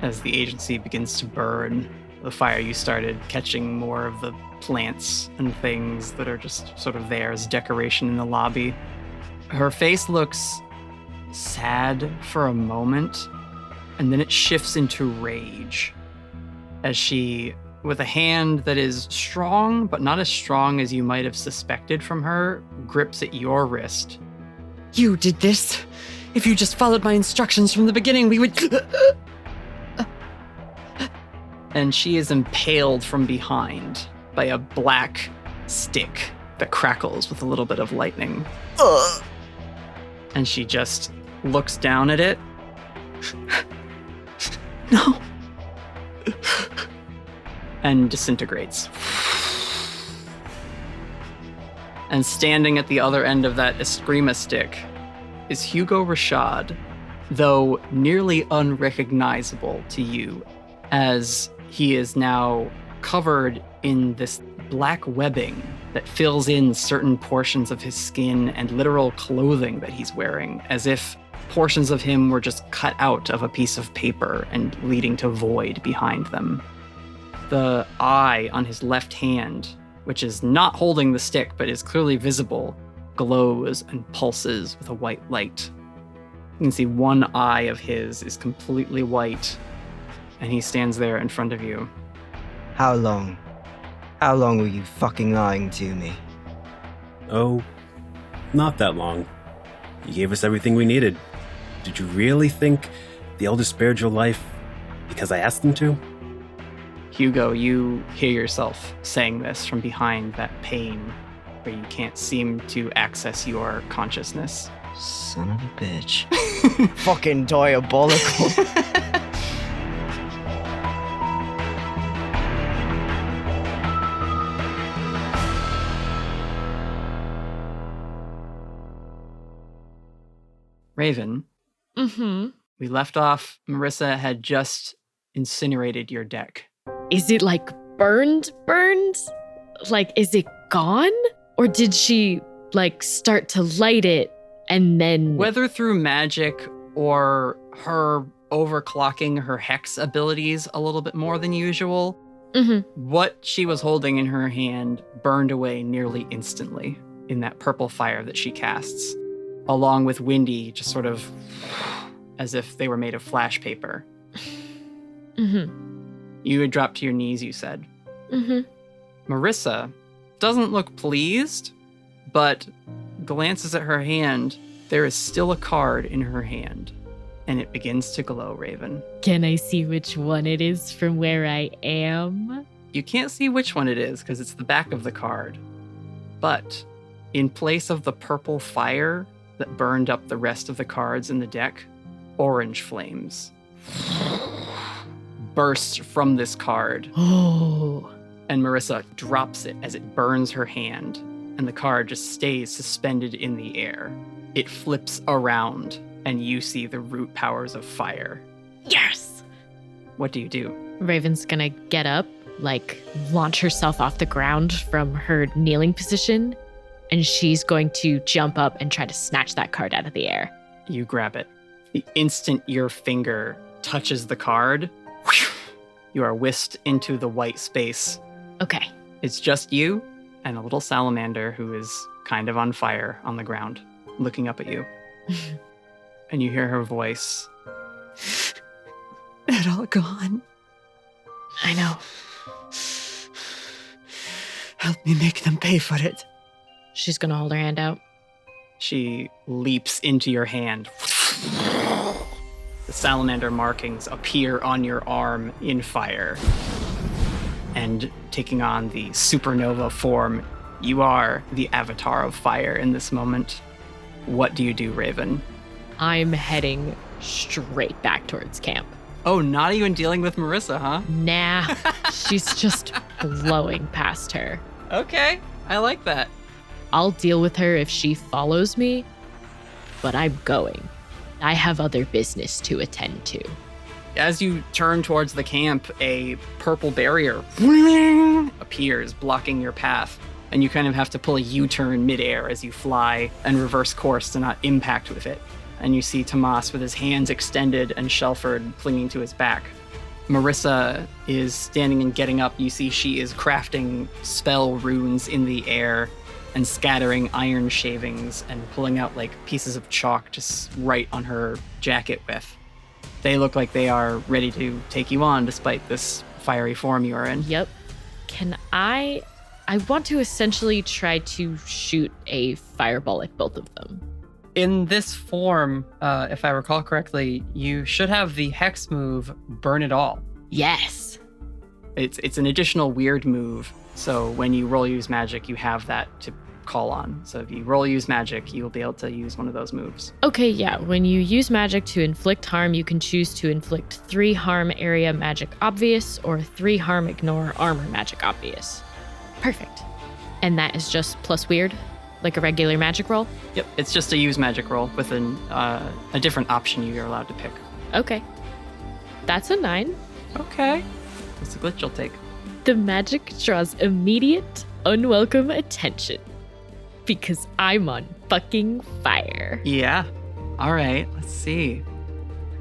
as the agency begins to burn. The fire you started catching more of the plants and things that are just sort of there as decoration in the lobby. Her face looks sad for a moment, and then it shifts into rage as she, with a hand that is strong, but not as strong as you might have suspected from her, grips at your wrist. You did this. If you just followed my instructions from the beginning, we would... and she is impaled from behind by a black stick that crackles with a little bit of lightning. And she just looks down at it. No. And disintegrates. And standing at the other end of that Eskrima stick is Hugo Rashad, though nearly unrecognizable to you, as he is now covered in this black webbing that fills in certain portions of his skin and literal clothing that he's wearing, as if portions of him were just cut out of a piece of paper and leading to void behind them. The eye on his left hand, which is not holding the stick but is clearly visible, glows and pulses with a white light. You can see one eye of his is completely white, and he stands there in front of you. How long? How long were you fucking lying to me? Oh, not that long. You gave us everything we needed. Did you really think the elders spared your life because I asked them to? Hugo, you hear yourself saying this from behind that pane where you can't seem to access your consciousness. Son of a bitch. Fucking diabolical. Raven. Mm-hmm. We left off, Marissa had just incinerated your deck. Is it like burned? Like, is it gone? Or did she like start to light it and then... Whether through magic or her overclocking her hex abilities a little bit more than usual, what she was holding in her hand burned away nearly instantly in that purple fire that she casts, along with Windy just sort of as if they were made of flash paper. You had dropped to your knees, you said. Marissa doesn't look pleased, but glances at her hand. There is still a card in her hand, and it begins to glow, Raven. Can I see which one it is from where I am? You can't see which one it is because it's the back of the card. But in place of the purple fire that burned up the rest of the cards in the deck, orange flames burst from this card. Oh. And Marissa drops it as it burns her hand, and the card just stays suspended in the air. It flips around, and you see the root powers of fire. Yes! What do you do? Raven's gonna get up, like launch herself off the ground from her kneeling position, and she's going to jump up and try to snatch that card out of the air. You grab it. The instant your finger touches the card, you are whisked into the white space. Okay. It's just you and a little salamander who is kind of on fire on the ground, looking up at you. And you hear her voice. They're all gone. I know. Help me make them pay for it. She's gonna hold her hand out. She leaps into your hand. The salamander markings appear on your arm in fire. And taking on the supernova form, you are the avatar of fire in this moment. What do you do, Raven? I'm heading straight back towards camp. Oh, not even dealing with Marissa, huh? Nah, she's just blowing past her. Okay, I like that. I'll deal with her if she follows me, but I'm going. I have other business to attend to. As you turn towards the camp, a purple barrier appears, blocking your path, and you kind of have to pull a U-turn midair as you fly and reverse course to not impact with it. And you see Tomas with his hands extended and Shelford clinging to his back. Marissa is standing and getting up. You see she is crafting spell runes in the air and scattering iron shavings and pulling out like pieces of chalk to write on her jacket with. They look like they are ready to take you on despite this fiery form you are in. Yep. Can I want to essentially try to shoot a fireball at both of them. In this form, if I recall correctly, you should have the hex move Burn It All. Yes. It's an additional weird move. So when you roll use magic, you have that to call on. So if you roll use magic, you'll be able to use one of those moves. Okay, yeah. When you use magic to inflict harm, you can choose to inflict 3 harm area magic obvious or 3 harm ignore armor magic obvious. Perfect. And that is just plus weird, like a regular magic roll? Yep, it's just a use magic roll with a different option you're allowed to pick. Okay. That's a 9. Okay. What's the glitch you'll take? The magic draws immediate, unwelcome attention. Because I'm on fucking fire. Yeah. All right, let's see.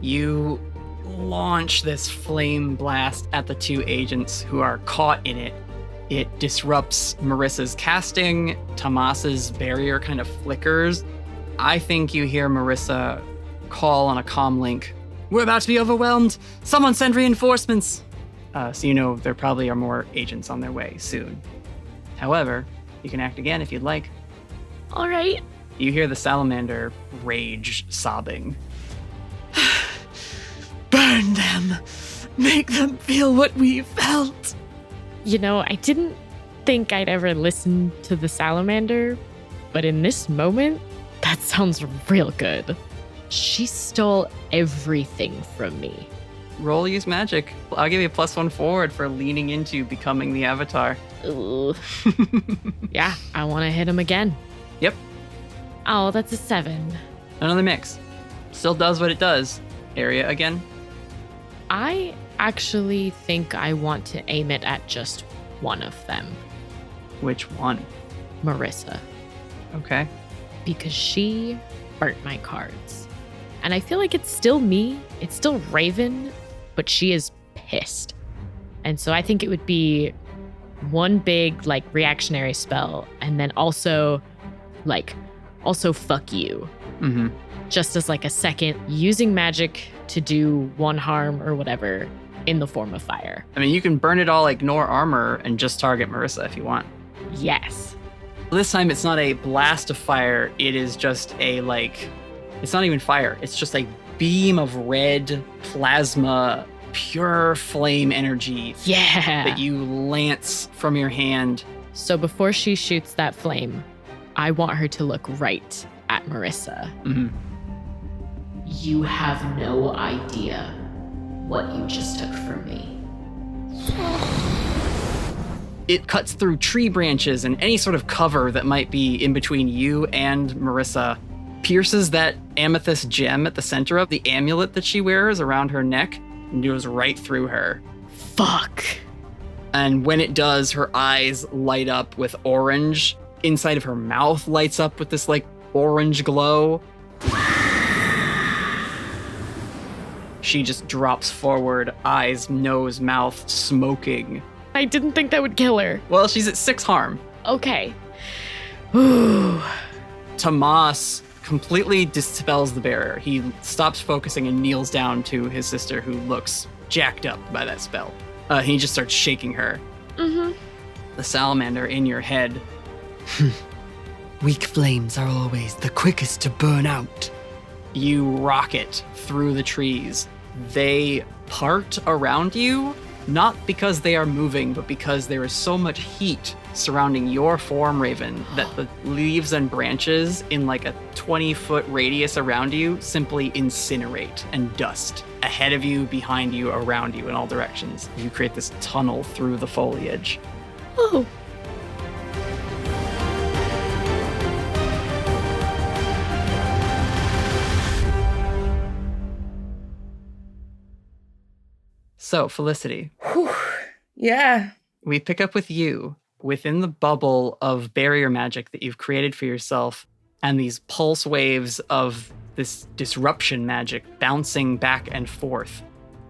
You launch this flame blast at the 2 agents who are caught in it. It disrupts Marissa's casting. Tomas's barrier kind of flickers. I think you hear Marissa call on a comm link. We're about to be overwhelmed. Someone send reinforcements. So you know there probably are more agents on their way soon. However, you can act again if you'd like. All right. You hear the salamander rage, sobbing. Burn them. Make them feel what we felt. You know, I didn't think I'd ever listen to the salamander, but in this moment, that sounds real good. She stole everything from me. Roll use magic. I'll give you a +1 forward for leaning into becoming the avatar. Ugh. Yeah, I want to hit him again. Yep. Oh, that's a 7. Another mix. Still does what it does. Area again. I actually think I want to aim it at just one of them. Which one? Marissa. Okay. Because she burnt my cards. And I feel like it's still me. It's still Raven, but she is pissed. And so I think it would be one big, like, reactionary spell. And then also fuck you. Mm-hmm. Just as like a second, using magic to do 1 harm or whatever in the form of fire. I mean, you can burn it all, ignore armor, and just target Marissa if you want. Yes. This time it's not a blast of fire. It is just it's not even fire. It's just a beam of red plasma, pure flame energy. Yeah. That you lance from your hand. So before she shoots that flame, I want her to look right at Marissa. Mm-hmm. You have no idea what you just took from me. It cuts through tree branches and any sort of cover that might be in between you and Marissa, pierces that amethyst gem at the center of the amulet that she wears around her neck, and goes right through her. Fuck. And when it does, her eyes light up with orange. Inside of her mouth lights up with this orange glow. She just drops forward, eyes, nose, mouth smoking. I didn't think that would kill her. Well, she's at 6 harm. Okay. Ooh. Tomas completely dispels the barrier. He stops focusing and kneels down to his sister, who looks jacked up by that spell. He just starts shaking her. Mm-hmm. The salamander in your head. Weak flames are always the quickest to burn out. You rocket through the trees. They part around you, not because they are moving, but because there is so much heat surrounding your form, Raven, that the leaves and branches in a 20-foot radius around you simply incinerate and dust. Ahead of you, behind you, around you, in all directions. You create this tunnel through the foliage. Oh. So, Felicity. Whew. Yeah. We pick up with you within the bubble of barrier magic that you've created for yourself, and these pulse waves of this disruption magic bouncing back and forth,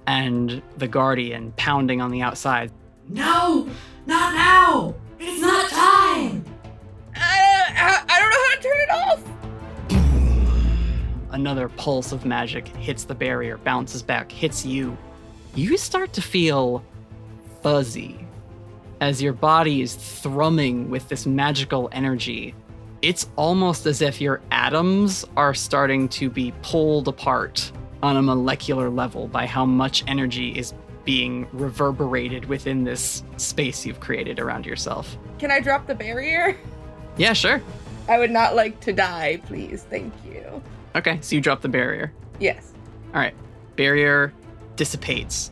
and the Guardian pounding on the outside. No! Not now! It's not time! I don't know how to turn it off! Another pulse of magic hits the barrier, bounces back, hits you. You start to feel fuzzy as your body is thrumming with this magical energy. It's almost as if your atoms are starting to be pulled apart on a molecular level by how much energy is being reverberated within this space you've created around yourself. Can I drop the barrier? Yeah, sure. I would not like to die, please. Thank you. Okay, so you drop the barrier. Yes. All right. Barrier dissipates.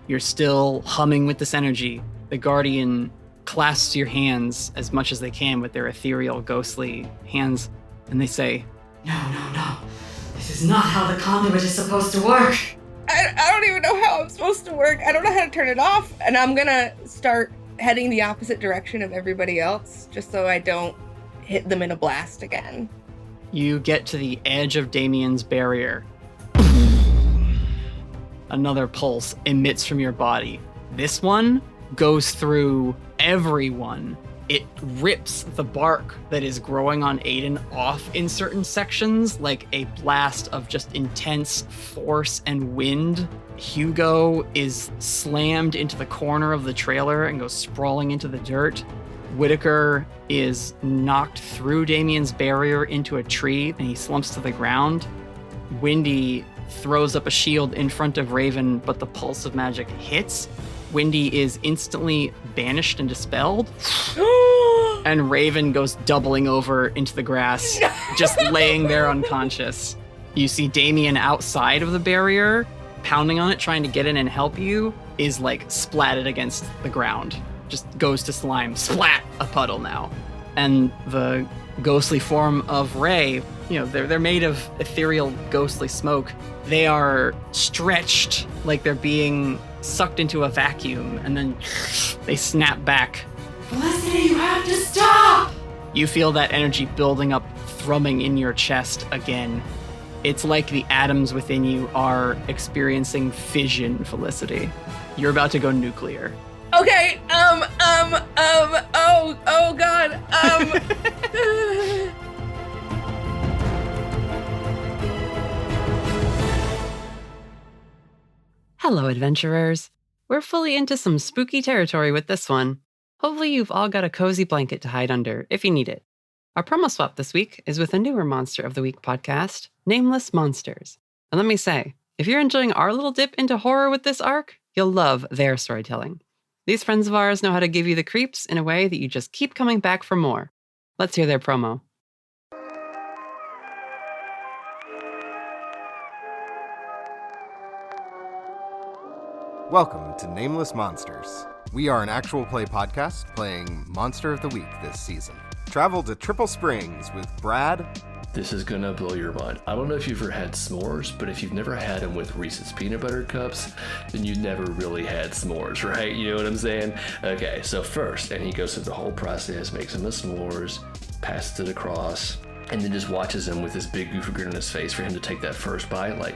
You're still humming with this energy. The Guardian clasps your hands as much as they can with their ethereal, ghostly hands, and they say, No. This is not how the conduit is supposed to work. I don't even know how I'm supposed to work. I don't know how to turn it off. And I'm gonna start heading the opposite direction of everybody else, just so I don't hit them in a blast again. You get to the edge of Damien's barrier. Another pulse emits from your body. This one goes through everyone. It rips the bark that is growing on Aidan off in certain sections, like a blast of just intense force and wind. Hugo is slammed into the corner of the trailer and goes sprawling into the dirt. Whitaker is knocked through Damien's barrier into a tree, and he slumps to the ground. Windy throws up a shield in front of Raven, but the pulse of magic hits. Windy is instantly banished and dispelled. And Raven goes doubling over into the grass, just laying there unconscious. You see Damien outside of the barrier, pounding on it, trying to get in and help you, is like splatted against the ground. Just goes to slime, splat, a puddle now. And the ghostly form of Ray, they're made of ethereal ghostly smoke. They are stretched like they're being sucked into a vacuum, and then they snap back. Felicity, you have to stop! You feel that energy building up, thrumming in your chest again. It's like the atoms within you are experiencing fission, Felicity. You're about to go nuclear. Okay, oh god, Hello, adventurers. We're fully into some spooky territory with this one. Hopefully you've all got a cozy blanket to hide under if you need it. Our promo swap this week is with a newer Monster of the Week podcast, Nameless Monsters. And let me say, if you're enjoying our little dip into horror with this arc, you'll love their storytelling. These friends of ours know how to give you the creeps in a way that you just keep coming back for more. Let's hear their promo. Welcome to Nameless Monsters. We are an actual play podcast playing Monster of the Week this season. Travel to Triple Springs with Brad. This is gonna blow your mind. I don't know if you've ever had s'mores, but if you've never had them with Reese's peanut butter cups, then you never really had s'mores, right? You know what I'm saying? Okay, so first, and he goes through the whole process, makes him a s'mores, passes it across, and then just watches him with this big goofy grin on his face for him to take that first bite, like,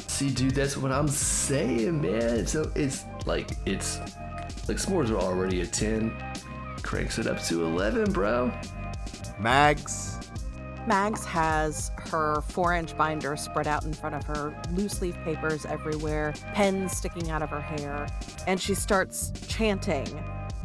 See, dude, that's what I'm saying, man. So it's like s'mores are already a 10, cranks it up to 11, bro. Mags has her 4-inch binder spread out in front of her, loose leaf papers everywhere, pens sticking out of her hair, and she starts chanting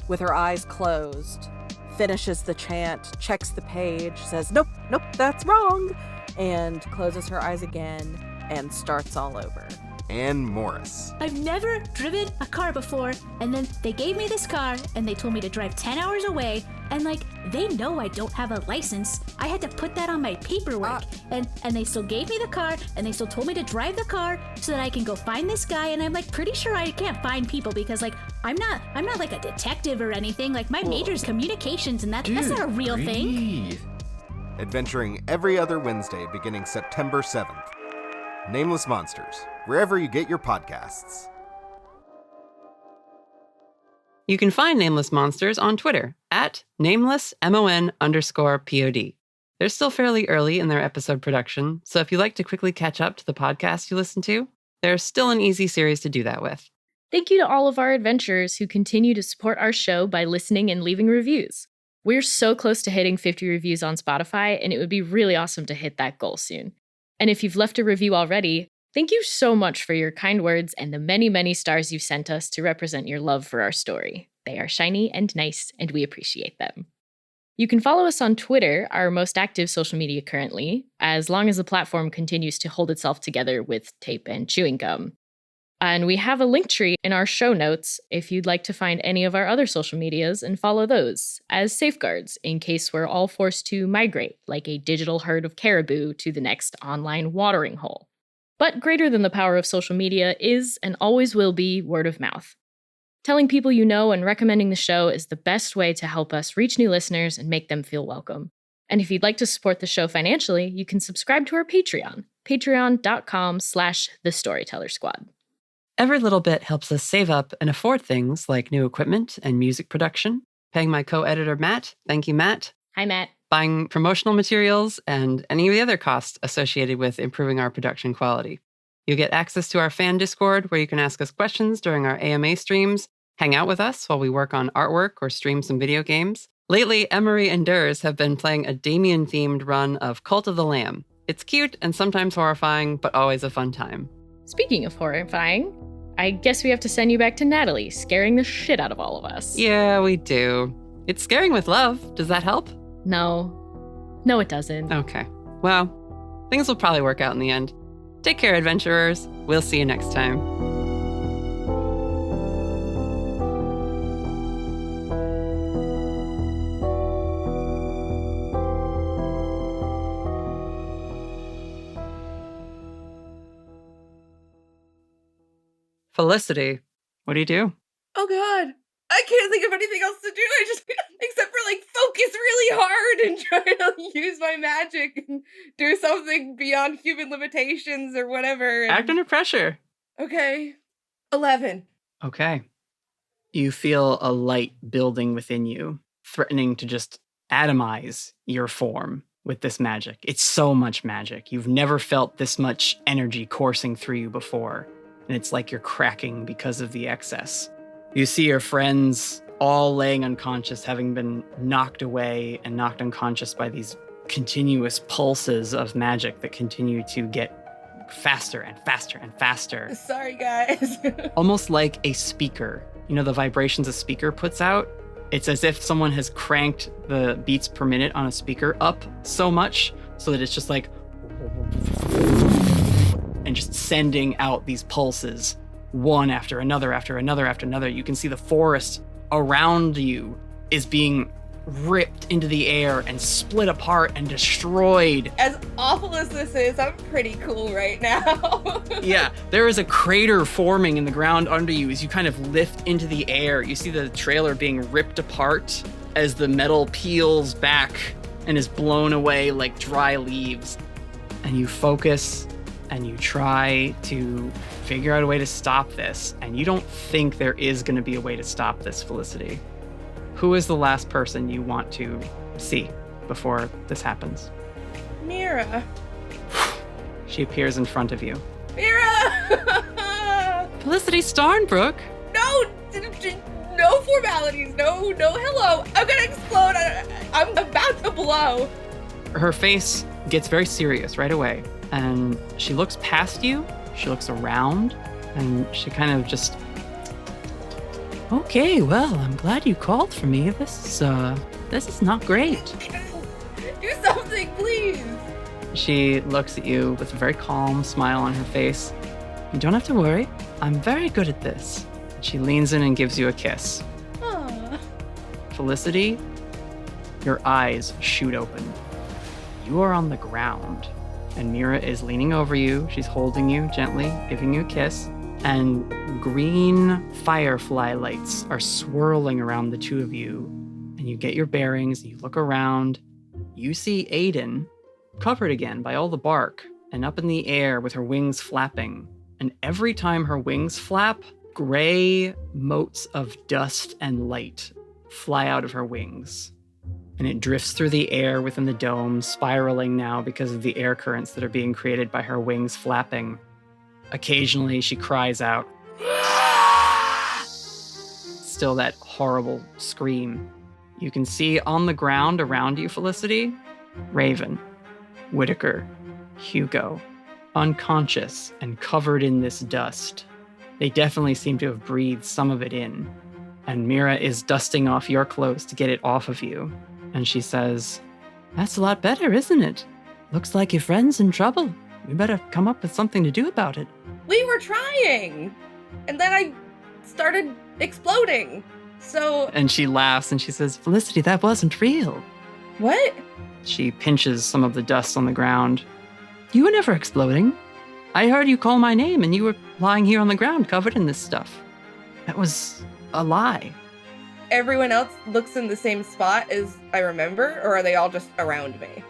with her eyes closed, finishes the chant, checks the page, says, nope, that's wrong, and closes her eyes again and starts all over. Ann Morris. I've never driven a car before, and then they gave me this car, and they told me to drive 10 hours away, and they know I don't have a license. I had to put that on my paperwork, and they still gave me the car, and they still told me to drive the car so that I can go find this guy, and I'm pretty sure I can't find people because I'm not like a detective or anything. My major is communications, and that's not a real thing. Adventuring every other Wednesday beginning September 7th. Nameless Monsters, wherever you get your podcasts. You can find Nameless Monsters on Twitter at namelessmon_pod. They're still fairly early in their episode production, so if you like to quickly catch up to the podcast you listen to, they're still an easy series to do that with. Thank you to all of our adventurers who continue to support our show by listening and leaving reviews. We're so close to hitting 50 reviews on Spotify, and it would be really awesome to hit that goal soon. And if you've left a review already, thank you so much for your kind words and the many, many stars you've sent us to represent your love for our story. They are shiny and nice, and we appreciate them. You can follow us on Twitter, our most active social media currently, as long as the platform continues to hold itself together with tape and chewing gum. And we have a link tree in our show notes if you'd like to find any of our other social medias and follow those as safeguards in case we're all forced to migrate like a digital herd of caribou to the next online watering hole. But greater than the power of social media is and always will be word of mouth. Telling people you know and recommending the show is the best way to help us reach new listeners and make them feel welcome. And if you'd like to support the show financially, you can subscribe to our Patreon, patreon.com/thestoryteller squad. Every little bit helps us save up and afford things like new equipment and music production, paying my co-editor Matt, thank you Matt. Hi Matt. Buying promotional materials and any of the other costs associated with improving our production quality. You'll get access to our fan Discord where you can ask us questions during our AMA streams, hang out with us while we work on artwork or stream some video games. Lately, Emery and Durs have been playing a Damien-themed run of Cult of the Lamb. It's cute and sometimes horrifying, but always a fun time. Speaking of horrifying, I guess we have to send you back to Natalie, scaring the shit out of all of us. Yeah, we do. It's scaring with love. Does that help? No. No, it doesn't. Okay. Well, things will probably work out in the end. Take care, adventurers. We'll see you next time. Felicity, what do you do? Oh God, I can't think of anything else to do. I just, except for like focus really hard and try to use my magic and do something beyond human limitations or whatever. Act under pressure. Okay. 11. Okay. You feel a light building within you, threatening to just atomize your form with this magic. It's so much magic. You've never felt this much energy coursing through you before. And it's like you're cracking because of the excess. You see your friends all laying unconscious, having been knocked away and knocked unconscious by these continuous pulses of magic that continue to get faster and faster and faster. Sorry, guys. Almost like a speaker. You know the vibrations a speaker puts out? It's as if someone has cranked the beats per minute on a speaker up so much so that it's just like... and just sending out these pulses, one after another, after another, after another. You can see the forest around you is being ripped into the air and split apart and destroyed. As awful as this is, I'm pretty cool right now. Yeah, there is a crater forming in the ground under you as you kind of lift into the air. You see the trailer being ripped apart as the metal peels back and is blown away like dry leaves. And you focus and you try to figure out a way to stop this, and you don't think there is going to be a way to stop this, Felicity. Who is the last person you want to see before this happens? Mira. She appears in front of you. Mira! Felicity Starnbrook? No formalities, no hello. I'm gonna explode. I'm about to blow. Her face gets very serious right away. And she looks past you, she looks around, and she kind of just... Okay, well, I'm glad you called for me. This is not great. Do something, please. She looks at you with a very calm smile on her face. You don't have to worry. I'm very good at this. She leans in and gives you a kiss. Aww. Felicity, your eyes shoot open. You are on the ground. And Mira is leaning over you. She's holding you gently, giving you a kiss. And green firefly lights are swirling around the two of you. And you get your bearings, you look around. You see Aidan, covered again by all the bark, and up in the air with her wings flapping. And every time her wings flap, gray motes of dust and light fly out of her wings. And it drifts through the air within the dome, spiraling now because of the air currents that are being created by her wings flapping. Occasionally, she cries out. Still that horrible scream. You can see on the ground around you, Felicity, Raven, Whitaker, Hugo, unconscious and covered in this dust. They definitely seem to have breathed some of it in. And Mira is dusting off your clothes to get it off of you. And she says, "That's a lot better, isn't it? Looks like your friend's in trouble. We better come up with something to do about it." We were trying! And then I started exploding. So... And she laughs and she says, Felicity, that wasn't real. What? She pinches some of the dust on the ground. You were never exploding. I heard you call my name and you were lying here on the ground covered in this stuff. That was a lie. Everyone else looks in the same spot as I remember, or are they all just around me?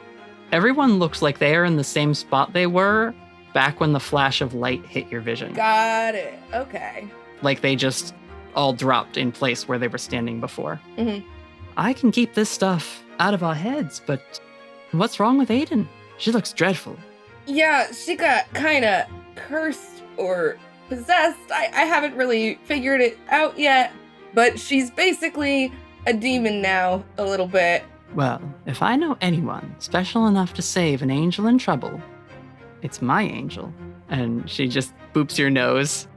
Everyone looks like they are in the same spot they were back when the flash of light hit your vision. Got it. Okay. Like they just all dropped in place where they were standing before. Mm-hmm. I can keep this stuff out of our heads, but what's wrong with Aidan? She looks dreadful. Yeah, she got kind of cursed or possessed. I haven't really figured it out yet, but she's basically a demon now, a little bit. Well, if I know anyone special enough to save an angel in trouble, it's my angel. And she just boops your nose.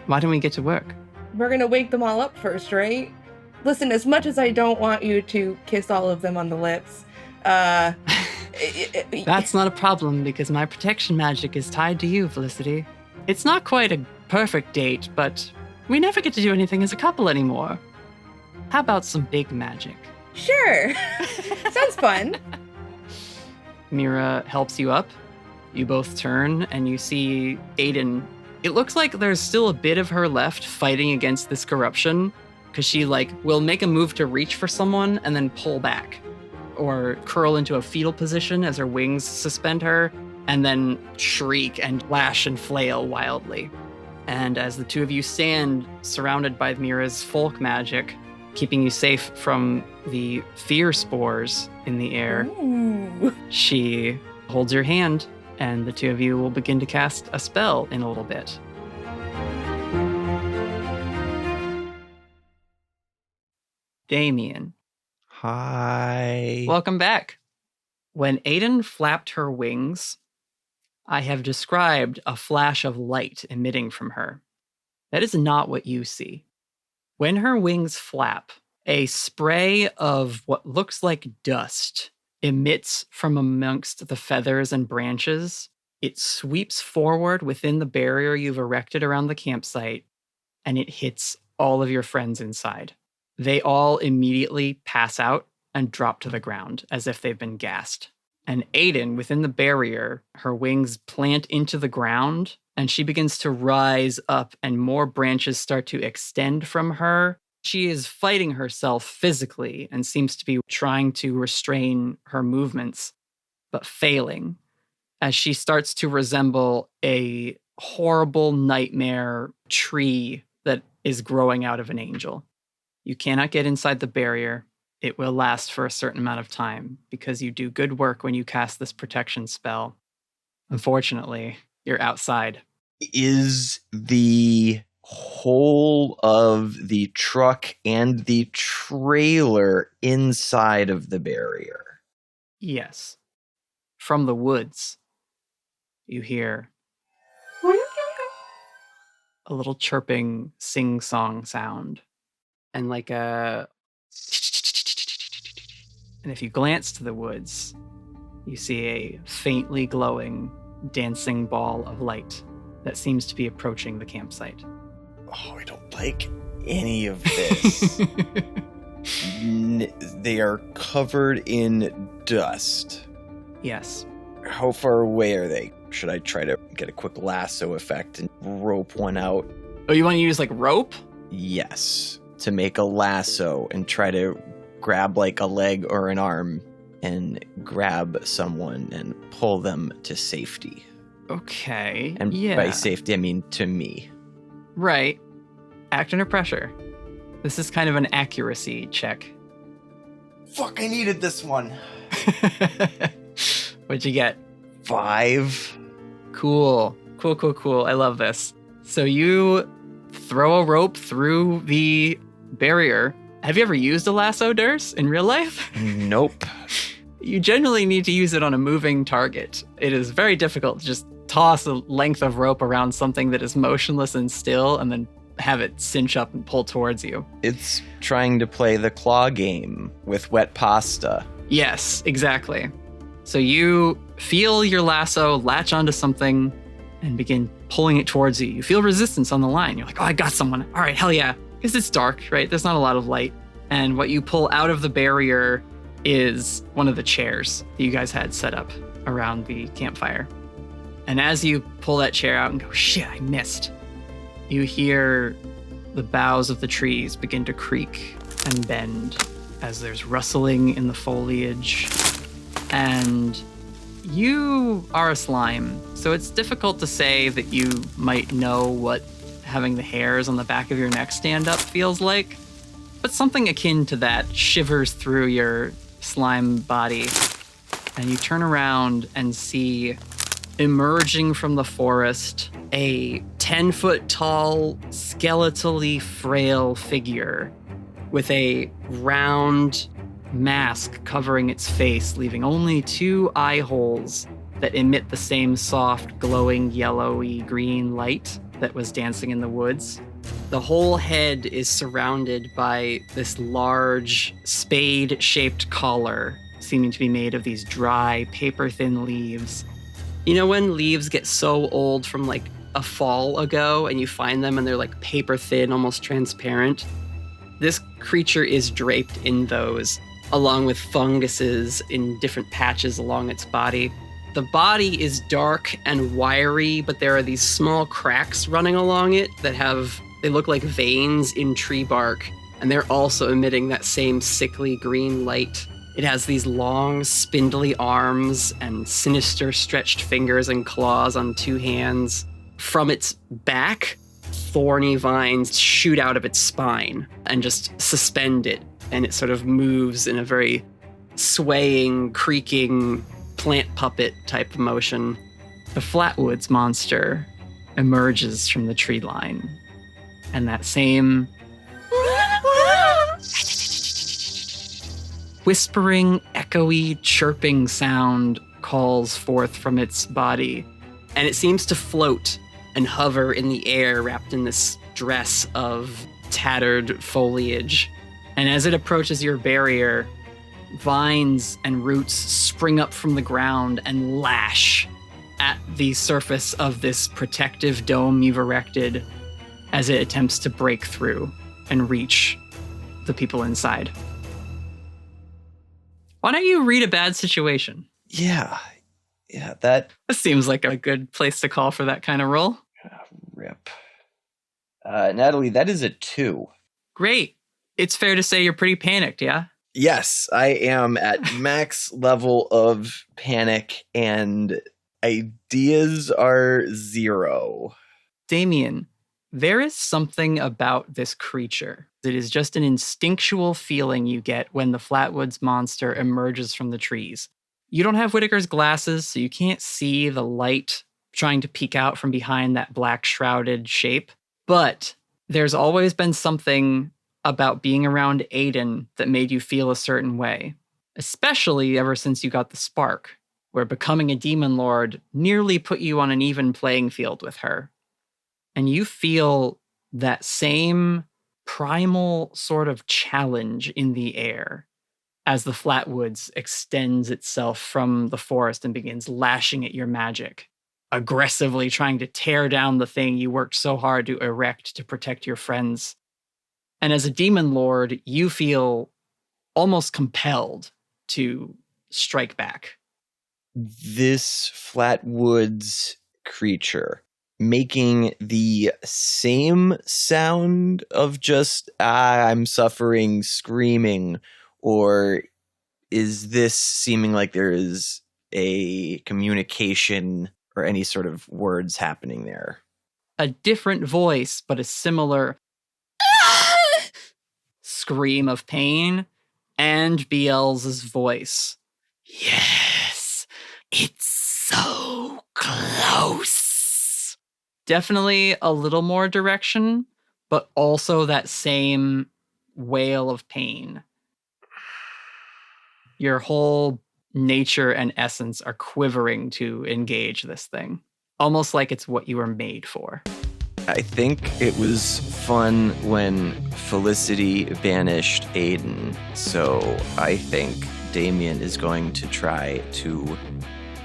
Why don't we get to work? We're gonna wake them all up first, right? Listen, as much as I don't want you to kiss all of them on the lips, That's not a problem because my protection magic is tied to you, Felicity. It's not quite a perfect date, but we never get to do anything as a couple anymore. How about some big magic? Sure. Sounds fun. Mira helps you up. You both turn and you see Aidan. It looks like there's still a bit of her left fighting against this corruption because she will make a move to reach for someone and then pull back or curl into a fetal position as her wings suspend her and then shriek and lash and flail wildly. And as the two of you stand surrounded by Mira's folk magic, keeping you safe from the fear spores in the air, she holds your hand and the two of you will begin to cast a spell in a little bit. Damien. Hi. Welcome back. When Aidan flapped her wings, I have described a flash of light emitting from her. That is not what you see. When her wings flap, a spray of what looks like dust emits from amongst the feathers and branches. It sweeps forward within the barrier you've erected around the campsite, and it hits all of your friends inside. They all immediately pass out and drop to the ground as if they've been gassed. And Aidan, within the barrier, her wings plant into the ground, and she begins to rise up, and more branches start to extend from her. She is fighting herself physically and seems to be trying to restrain her movements, but failing, as she starts to resemble a horrible nightmare tree that is growing out of an angel. You cannot get inside the barrier. It will last for a certain amount of time because you do good work when you cast this protection spell. Unfortunately, you're outside. Is the whole of the truck and the trailer inside of the barrier? Yes. From the woods, you hear a little chirping sing-song sound and like a... And if you glance to the woods, you see a faintly glowing, dancing ball of light that seems to be approaching the campsite. Oh, I don't like any of this. They are covered in dust. Yes. How far away are they? Should I try to get a quick lasso effect and rope one out? Oh, you want to use rope? Yes. To make a lasso and try to grab a leg or an arm and grab someone and pull them to safety. Okay. And by safety, I mean to me. Right. Act under pressure. This is kind of an accuracy check. Fuck, I needed this one. What'd you get? 5. Cool. I love this. So you throw a rope through the barrier. Have you ever used a lasso, Durs, in real life? Nope. You generally need to use it on a moving target. It is very difficult to just toss a length of rope around something that is motionless and still and then have it cinch up and pull towards you. It's trying to play the claw game with wet pasta. Yes, exactly. So you feel your lasso latch onto something and begin pulling it towards you. You feel resistance on the line. You're like, oh, I got someone. All right, hell yeah. Because it's dark, right? There's not a lot of light. And what you pull out of the barrier is one of the chairs that you guys had set up around the campfire. And as you pull that chair out and go, shit, I missed, you hear the boughs of the trees begin to creak and bend as there's rustling in the foliage. And you are a slime, so it's difficult to say that you might know what having the hairs on the back of your neck stand up feels like, but something akin to that shivers through your slime body. And you turn around and see, emerging from the forest, a 10-foot tall, skeletally frail figure with a round mask covering its face, leaving only 2 eye holes that emit the same soft, glowing, yellowy green light that was dancing in the woods. The whole head is surrounded by this large, spade-shaped collar, seeming to be made of these dry, paper-thin leaves. You know when leaves get so old from like a fall ago and you find them and they're like paper-thin, almost transparent? This creature is draped in those, along with funguses in different patches along its body. The body is dark and wiry, but there are these small cracks running along it that they look like veins in tree bark, and they're also emitting that same sickly green light. It has these long, spindly arms and sinister stretched fingers and claws on 2 hands. From its back, thorny vines shoot out of its spine and just suspend it, and it sort of moves in a very swaying, creaking, plant puppet type of motion. The Flatwoods monster emerges from the tree line, and that same whispering, echoey, chirping sound calls forth from its body, and it seems to float and hover in the air wrapped in this dress of tattered foliage. And as it approaches your barrier, vines and roots spring up from the ground and lash at the surface of this protective dome you've erected as it attempts to break through and reach the people inside. Why don't you read a bad situation? Yeah, that seems like a good place to call for that kind of roll. Rip. Natalie, that is a 2. Great. It's fair to say you're pretty panicked, yeah? Yes, I am at max level of panic, and ideas are 0. Damien, there is something about this creature. It is just an instinctual feeling you get when the Flatwoods monster emerges from the trees. You don't have Whitaker's glasses, so you can't see the light trying to peek out from behind that black shrouded shape. But there's always been something about being around Aidan that made you feel a certain way, especially ever since you got the spark, where becoming a demon lord nearly put you on an even playing field with her. And you feel that same primal sort of challenge in the air as the Flatwoods extends itself from the forest and begins lashing at your magic, aggressively trying to tear down the thing you worked so hard to erect to protect your friends. And as a demon lord, you feel almost compelled to strike back. This Flatwoods creature making the same sound of just, I'm suffering, screaming, or is this seeming like there is a communication or any sort of words happening there? A different voice, but a similar scream of pain, and BL's voice. Yes, it's so close. Definitely a little more direction, but also that same wail of pain. Your whole nature and essence are quivering to engage this thing, almost like it's what you were made for. I think it was fun when Felicity banished Aidan, so I think Damien is going to try to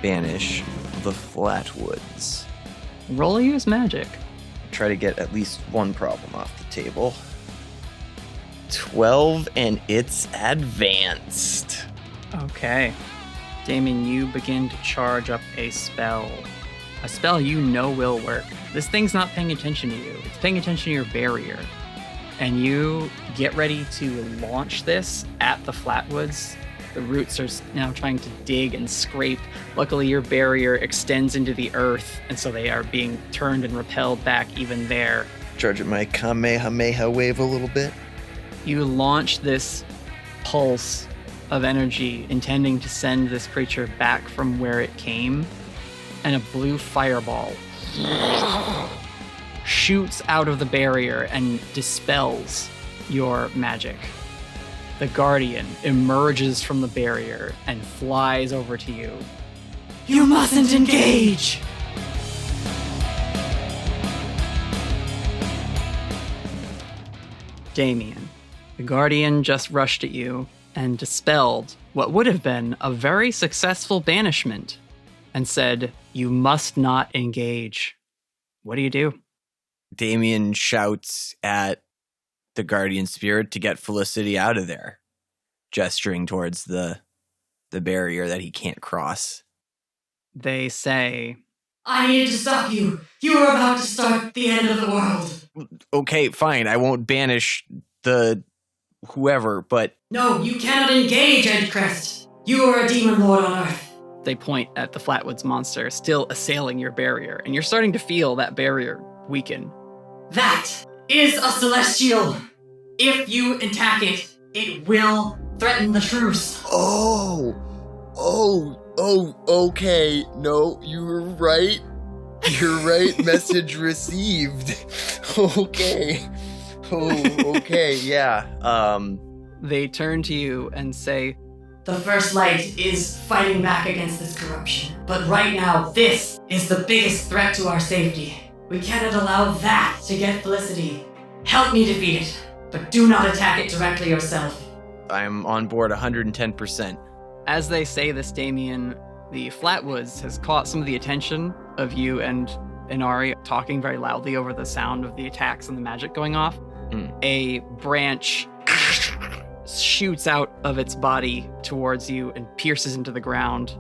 banish the Flatwoods. Roll use magic. Try to get at least one problem off the table. 12, and it's advanced. Okay. Damien, you begin to charge up a spell. A spell you know will work. This thing's not paying attention to you. It's paying attention to your barrier. And you get ready to launch this at the Flatwoods. The roots are now trying to dig and scrape. Luckily, your barrier extends into the earth, and so they are being turned and repelled back even there. Charge at my Kamehameha wave a little bit. You launch this pulse of energy, intending to send this creature back from where it came, and a blue fireball shoots out of the barrier and dispels your magic. The Guardian emerges from the barrier and flies over to you. You mustn't engage! Damien, the Guardian just rushed at you and dispelled what would have been a very successful banishment and said, you must not engage. What do you do? Damien shouts at the Guardian Spirit to get Felicity out of there, gesturing towards the barrier that he can't cross. They say, I need to stop you. You are about to start the end of the world. Okay, fine. I won't banish the whoever, but... No, you cannot engage, Edcrest. You are a demon lord on Earth. They point at the Flatwoods monster still assailing your barrier, and you're starting to feel that barrier weaken. That is a celestial. If you attack it, it will threaten the truce. Okay. No, you were right. You're right. Message received. Okay. Oh, okay, yeah. They turn to you and say, the First Light is fighting back against this corruption. But right now, this is the biggest threat to our safety. We cannot allow that to get Felicity. Help me defeat it, but do not attack it directly yourself. I'm on board 110%. As they say this, Damien, the Flatwoods has caught some of the attention of you and Inari talking very loudly over the sound of the attacks and the magic going off. A branch shoots out of its body towards you and pierces into the ground.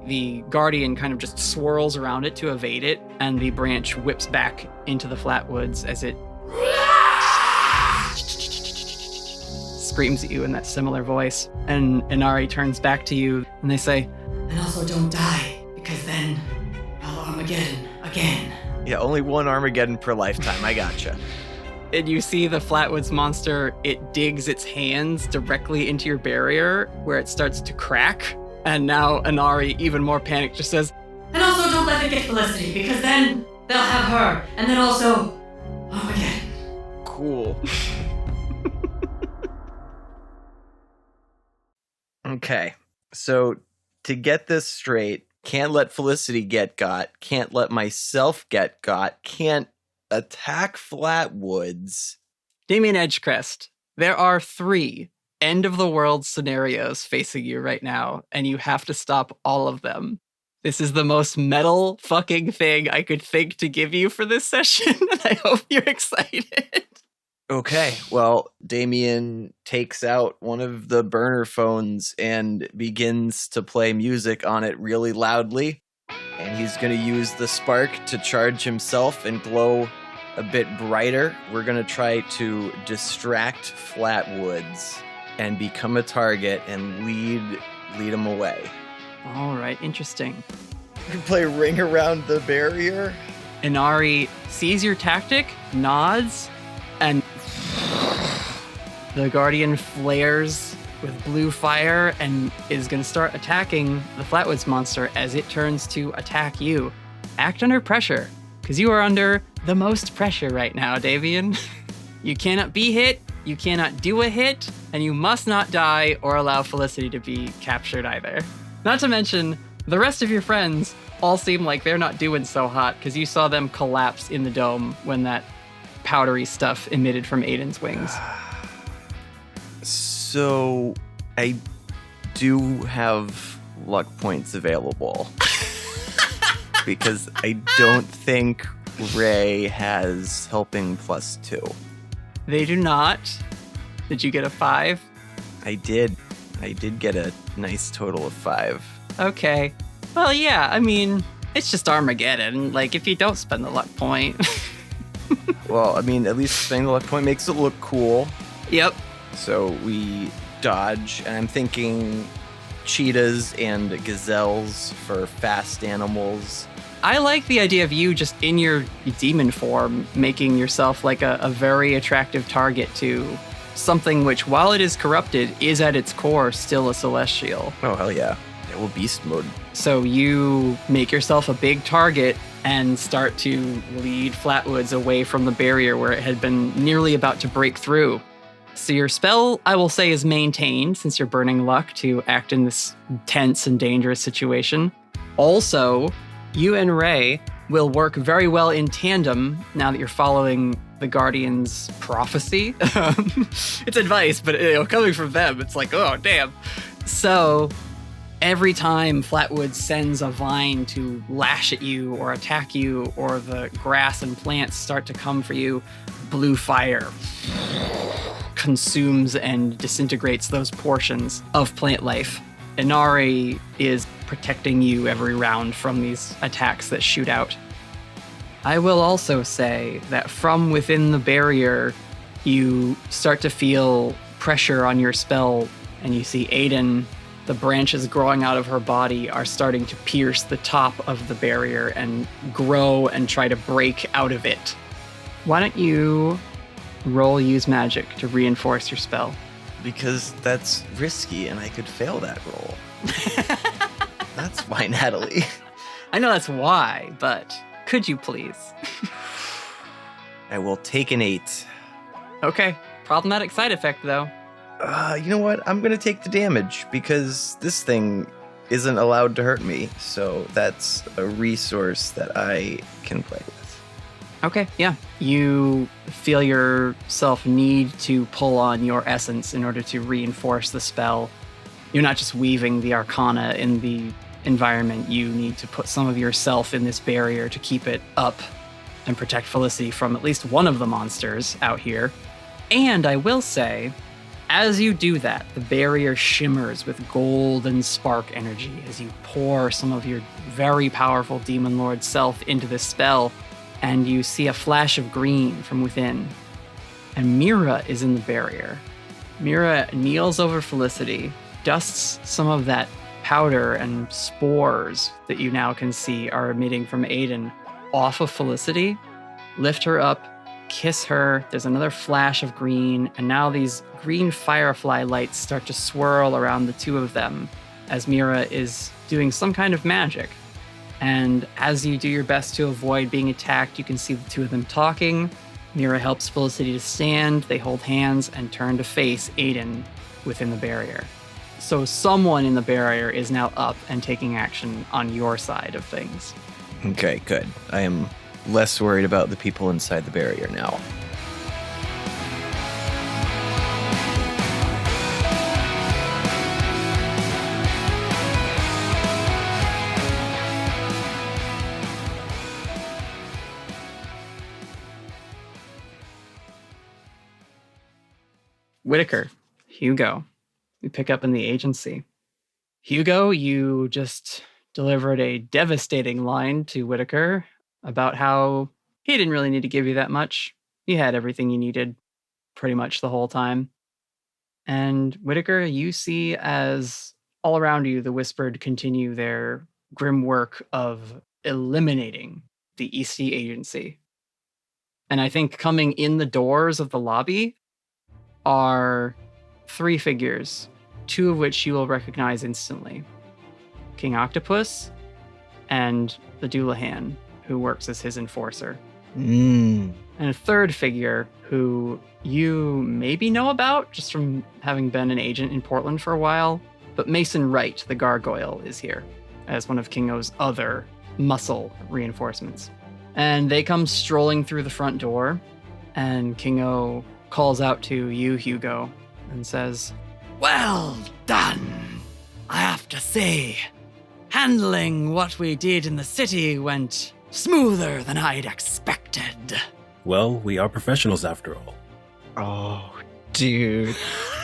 The Guardian kind of just swirls around it to evade it, and the branch whips back into the Flatwoods as it screams at you in that similar voice. And Inari turns back to you, and they say, and also don't die, because then I'll Armageddon again. Yeah, only one Armageddon per lifetime. I gotcha. And you see the Flatwoods monster, it digs its hands directly into your barrier, where it starts to crack. And now Inari, even more panicked, just says, and also don't let it get Felicity, because then they'll have her, and then also Armageddon. Cool. Okay, so to get this straight, can't let Felicity get got, can't let myself get got, can't attack Flatwoods. Damien Edgecrest, there are 3 end-of-the-world scenarios facing you right now, and you have to stop all of them. This is the most metal fucking thing I could think to give you for this session, and I hope you're excited. Okay, well, Damien takes out one of the burner phones and begins to play music on it really loudly. And he's going to use the spark to charge himself and glow a bit brighter. We're going to try to distract Flatwoods and become a target and lead him away. All right, interesting. We can play Ring Around the Barrier. Inari sees your tactic, nods, and the Guardian flares with blue fire and is going to start attacking the Flatwoods monster as it turns to attack you. Act under pressure, because you are under the most pressure right now, Davian. You cannot be hit, you cannot do a hit, and you must not die or allow Felicity to be captured either. Not to mention, the rest of your friends all seem like they're not doing so hot, because you saw them collapse in the dome when that powdery stuff emitted from Aidan's wings. So, I do have luck points available. because I don't think Ray has helping +2. They do not. Did you get a 5? I did. I did get a nice total of 5. Okay. Well, yeah, I mean, it's just Armageddon. Like, if you don't spend the luck point. Well, I mean, at least spending the luck point makes it look cool. Yep. So we dodge, and I'm thinking cheetahs and gazelles for fast animals. I like the idea of you just in your demon form, making yourself like a very attractive target to something which, while it is corrupted, is at its core still a celestial. Oh, hell yeah. Yeah, well, beast mode. So you make yourself a big target and start to lead Flatwoods away from the barrier where it had been nearly about to break through. So your spell, I will say, is maintained since you're burning luck to act in this tense and dangerous situation. Also, you and Ray will work very well in tandem now that you're following the Guardian's prophecy. It's advice, but coming from them, it's like, oh, damn. So every time Flatwood sends a vine to lash at you or attack you, or the grass and plants start to come for you, blue fire consumes and disintegrates those portions of plant life. Inari is protecting you every round from these attacks that shoot out. I will also say that from within the barrier, you start to feel pressure on your spell, and you see Aidan, the branches growing out of her body are starting to pierce the top of the barrier and grow and try to break out of it. Why don't you roll use magic to reinforce your spell? Because that's risky and I could fail that roll. That's why, Natalie. I know that's why, but could you please? I will take an 8. Okay. Problematic side effect, though. You know what? I'm going to take the damage because this thing isn't allowed to hurt me. So that's a resource that I can play with. Okay, yeah. You feel yourself need to pull on your essence in order to reinforce the spell. You're not just weaving the arcana in the environment. You need to put some of yourself in this barrier to keep it up and protect Felicity from at least one of the monsters out here. And I will say, as you do that, the barrier shimmers with golden spark energy as you pour some of your very powerful Demon Lord self into this spell, and you see a flash of green from within. And Mira is in the barrier. Mira kneels over Felicity, dusts some of that powder and spores that you now can see are emitting from Aidan off of Felicity, lift her up, kiss her. There's another flash of green, and now these green firefly lights start to swirl around the two of them as Mira is doing some kind of magic. And as you do your best to avoid being attacked, you can see the two of them talking. Mira helps Felicity to stand, they hold hands and turn to face Aidan within the barrier. So someone in the barrier is now up and taking action on your side of things. Okay, good. I am less worried about the people inside the barrier now. Whitaker, Hugo, you pick up in the agency. Hugo, you just delivered a devastating line to Whitaker about how he didn't really need to give you that much. You had everything you needed pretty much the whole time. And Whitaker, you see as all around you, the Whispered continue their grim work of eliminating the Eastie Agency. And I think coming in the doors of the lobby are 3 figures, 2 of which you will recognize instantly. King Octopus and the Doulahan, who works as his enforcer. And a 3rd figure who you maybe know about just from having been an agent in Portland for a while, but Mason Wright, the gargoyle, is here as one of Kingo's other muscle reinforcements. And they come strolling through the front door, and Kingo calls out to you, Hugo, and says, Well done. I have to say, handling what we did in the city went smoother than I'd expected. Well, we are professionals after all. Oh, dude.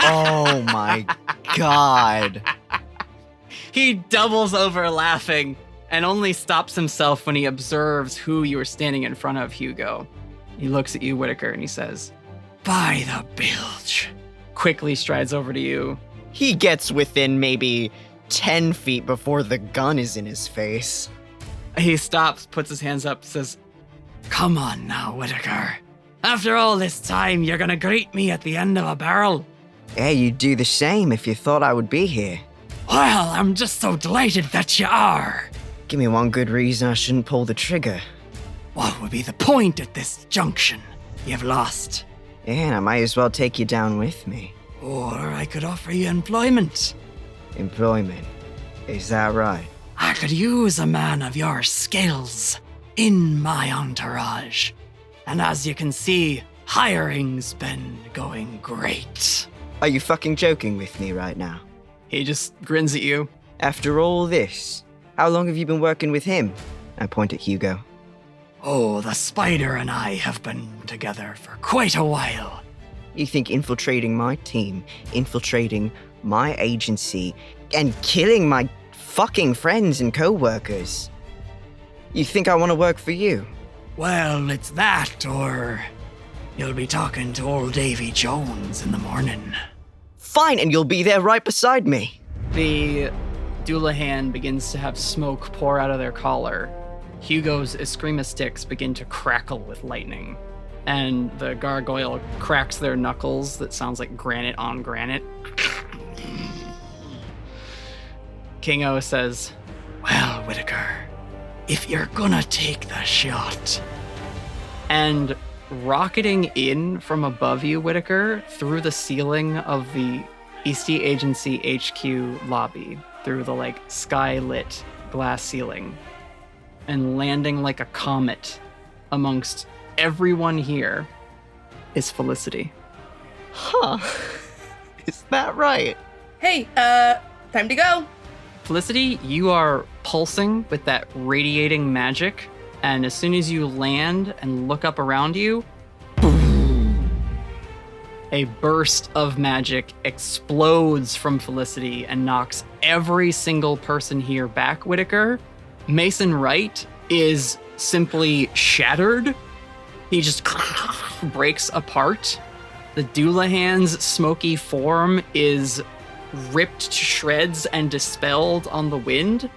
Oh my god. He doubles over laughing and only stops himself when he observes who you are standing in front of, Hugo. He looks at you, Whitaker, and he says, "By the bilge." Quickly strides over to you. He gets within maybe 10 feet before the gun is in his face. He stops, puts his hands up, says, "Come on now, Whitaker. After all this time, you're gonna greet me at the end of a barrel." Yeah, you'd do the same if you thought I would be here. Well, I'm just so delighted that you are. Give me one good reason I shouldn't pull the trigger. What would be the point at this junction? You've lost. Yeah, and I might as well take you down with me. Or I could offer you employment. Employment? Is that right? I could use a man of your skills in my entourage. And as you can see, hiring's been going great. Are you fucking joking with me right now? He just grins at you. After all this, how long have you been working with him? I point at Hugo. Oh, the spider and I have been together for quite a while. You think infiltrating my team, infiltrating my agency, and killing my fucking friends and co-workers, you think I want to work for you? Well, it's that, or you'll be talking to old Davy Jones in the morning. Fine, and you'll be there right beside me. The Doulahan begins to have smoke pour out of their collar. Hugo's Eskrima sticks begin to crackle with lightning. And the gargoyle cracks their knuckles that sounds like granite on granite. King O says, "Well, Whitaker, if you're gonna take the shot." And rocketing in from above you, Whitaker, through the ceiling of the Eastie Agency HQ lobby, through the sky-lit glass ceiling, and landing like a comet amongst everyone here, is Felicity. Huh. Is that right? Hey, time to go. Felicity, you are pulsing with that radiating magic, and as soon as you land and look up around you, boom, a burst of magic explodes from Felicity and knocks every single person here back, Whitaker. Mason Wright is simply shattered. He just breaks apart. The Doulahan's smoky form is ripped to shreds and dispelled on the wind.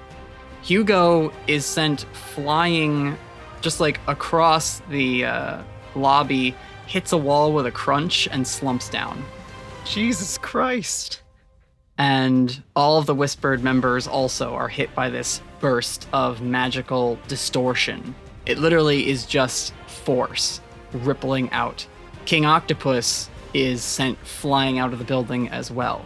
Hugo is sent flying just across the lobby, hits a wall with a crunch, and slumps down. Jesus Christ. And all of the Whispered members also are hit by this burst of magical distortion. It literally is just force rippling out. King Octopus is sent flying out of the building as well.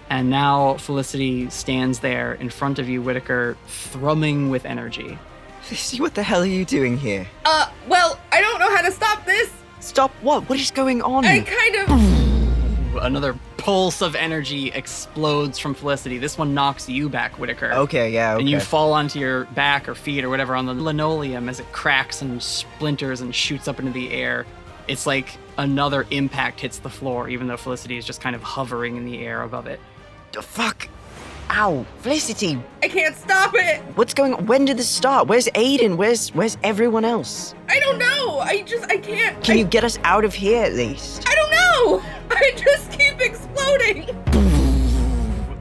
And now Felicity stands there in front of you, Whitaker, thrumming with energy. Felicity, what the hell are you doing here? Well, I don't know how to stop this. Stop what? What is going on? I kind of... Another pulse of energy explodes from Felicity. This one knocks you back, Whitaker. Okay, yeah, okay. And you fall onto your back or feet or whatever on the linoleum as it cracks and splinters and shoots up into the air. It's like another impact hits the floor, even though Felicity is just kind of hovering in the air above it. The fuck? Ow, Felicity. I can't stop it. What's going on? When did this start? Where's Aidan? Where's everyone else? I don't know. I can't. Can you get us out of here at least? I don't know. I just keep exploding.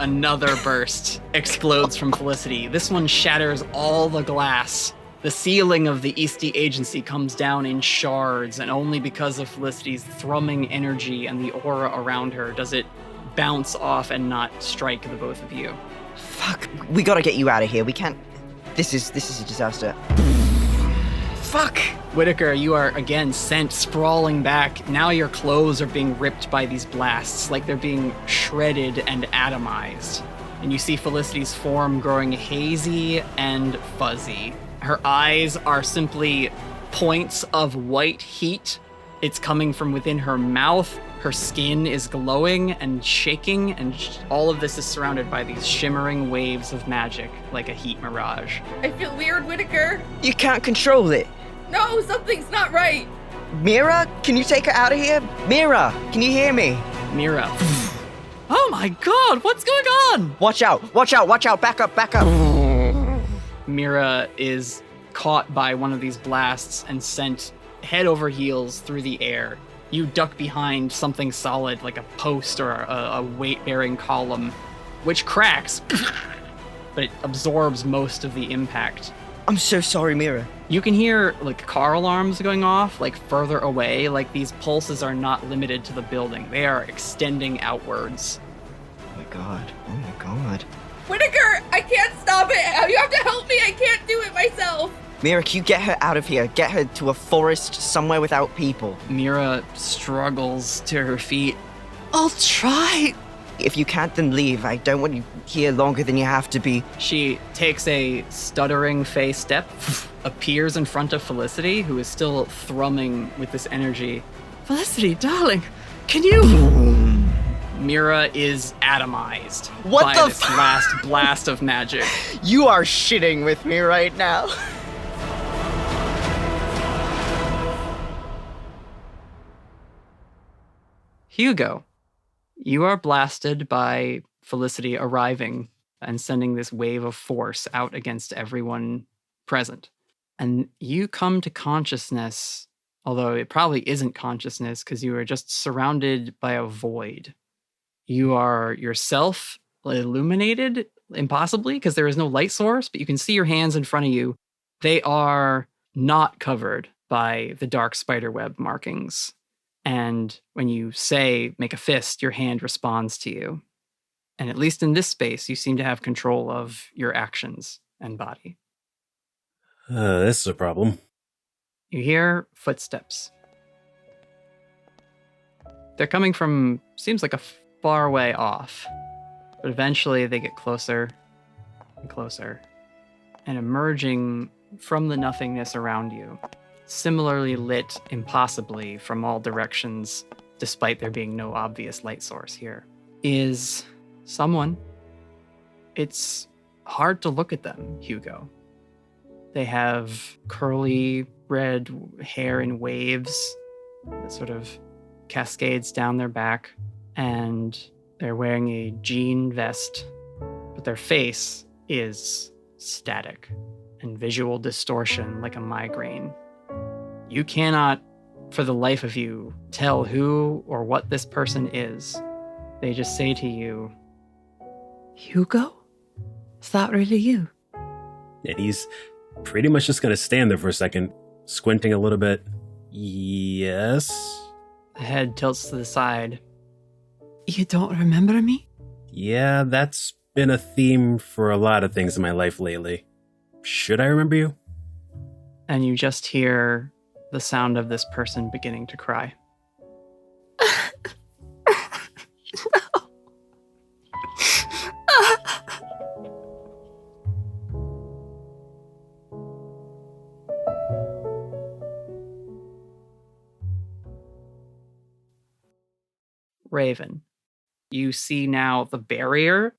Another burst explodes from Felicity. This one shatters all the glass. The ceiling of the Eastie Agency comes down in shards, and only because of Felicity's thrumming energy and the aura around her does it bounce off and not strike the both of you. Fuck, we gotta get you out of here. We can't... This is a disaster. Fuck! Whitaker, you are again sent sprawling back. Now your clothes are being ripped by these blasts, like they're being shredded and atomized. And you see Felicity's form growing hazy and fuzzy. Her eyes are simply points of white heat. It's coming from within her mouth. Her skin is glowing and shaking, and all of this is surrounded by these shimmering waves of magic, like a heat mirage. I feel weird, Whitaker. You can't control it. No, something's not right. Mira, can you take her out of here? Mira, can you hear me? Mira. Oh my god, what's going on? Watch out, back up. Mira is caught by one of these blasts and sent head over heels through the air. You duck behind something solid like a post or a weight-bearing column, which cracks, but it absorbs most of the impact. I'm so sorry, Mira. You can hear like car alarms going off like further away, like these pulses are not limited to the building. They are extending outwards. Oh my god. Whitaker, I can't stop it. You have to help me. I can't do it myself. Mira, can you get her out of here? Get her to a forest somewhere without people. Mira struggles to her feet. I'll try. If you can't, then leave. I don't want you here longer than you have to be. She takes a stuttering Fey step, appears in front of Felicity, who is still thrumming with this energy. Felicity, darling, can you... Mira is atomized by this last blast of magic. You are shitting with me right now. Hugo, you are blasted by Felicity arriving and sending this wave of force out against everyone present. And you come to consciousness, although it probably isn't consciousness because you are just surrounded by a void. You are yourself illuminated, impossibly, because there is no light source, but you can see your hands in front of you. They are not covered by the dark spiderweb markings. And when you say, make a fist, your hand responds to you. And at least in this space, you seem to have control of your actions and body. This is a problem. You hear footsteps. They're coming from, seems like a far way off. But eventually they get closer and closer. And emerging from the nothingness around you, similarly lit impossibly from all directions, despite there being no obvious light source here, is someone. It's hard to look at them, Hugo. They have curly red hair in waves that sort of cascades down their back, and they're wearing a jean vest, but their face is static and visual distortion like a migraine. You cannot, for the life of you, tell who or what this person is. They just say to you, Hugo? Is that really you? And he's pretty much just going to stand there for a second, squinting a little bit. Yes? The head tilts to the side. You don't remember me? Yeah, that's been a theme for a lot of things in my life lately. Should I remember you? And you just hear the sound of this person beginning to cry. Raven, you see now the barrier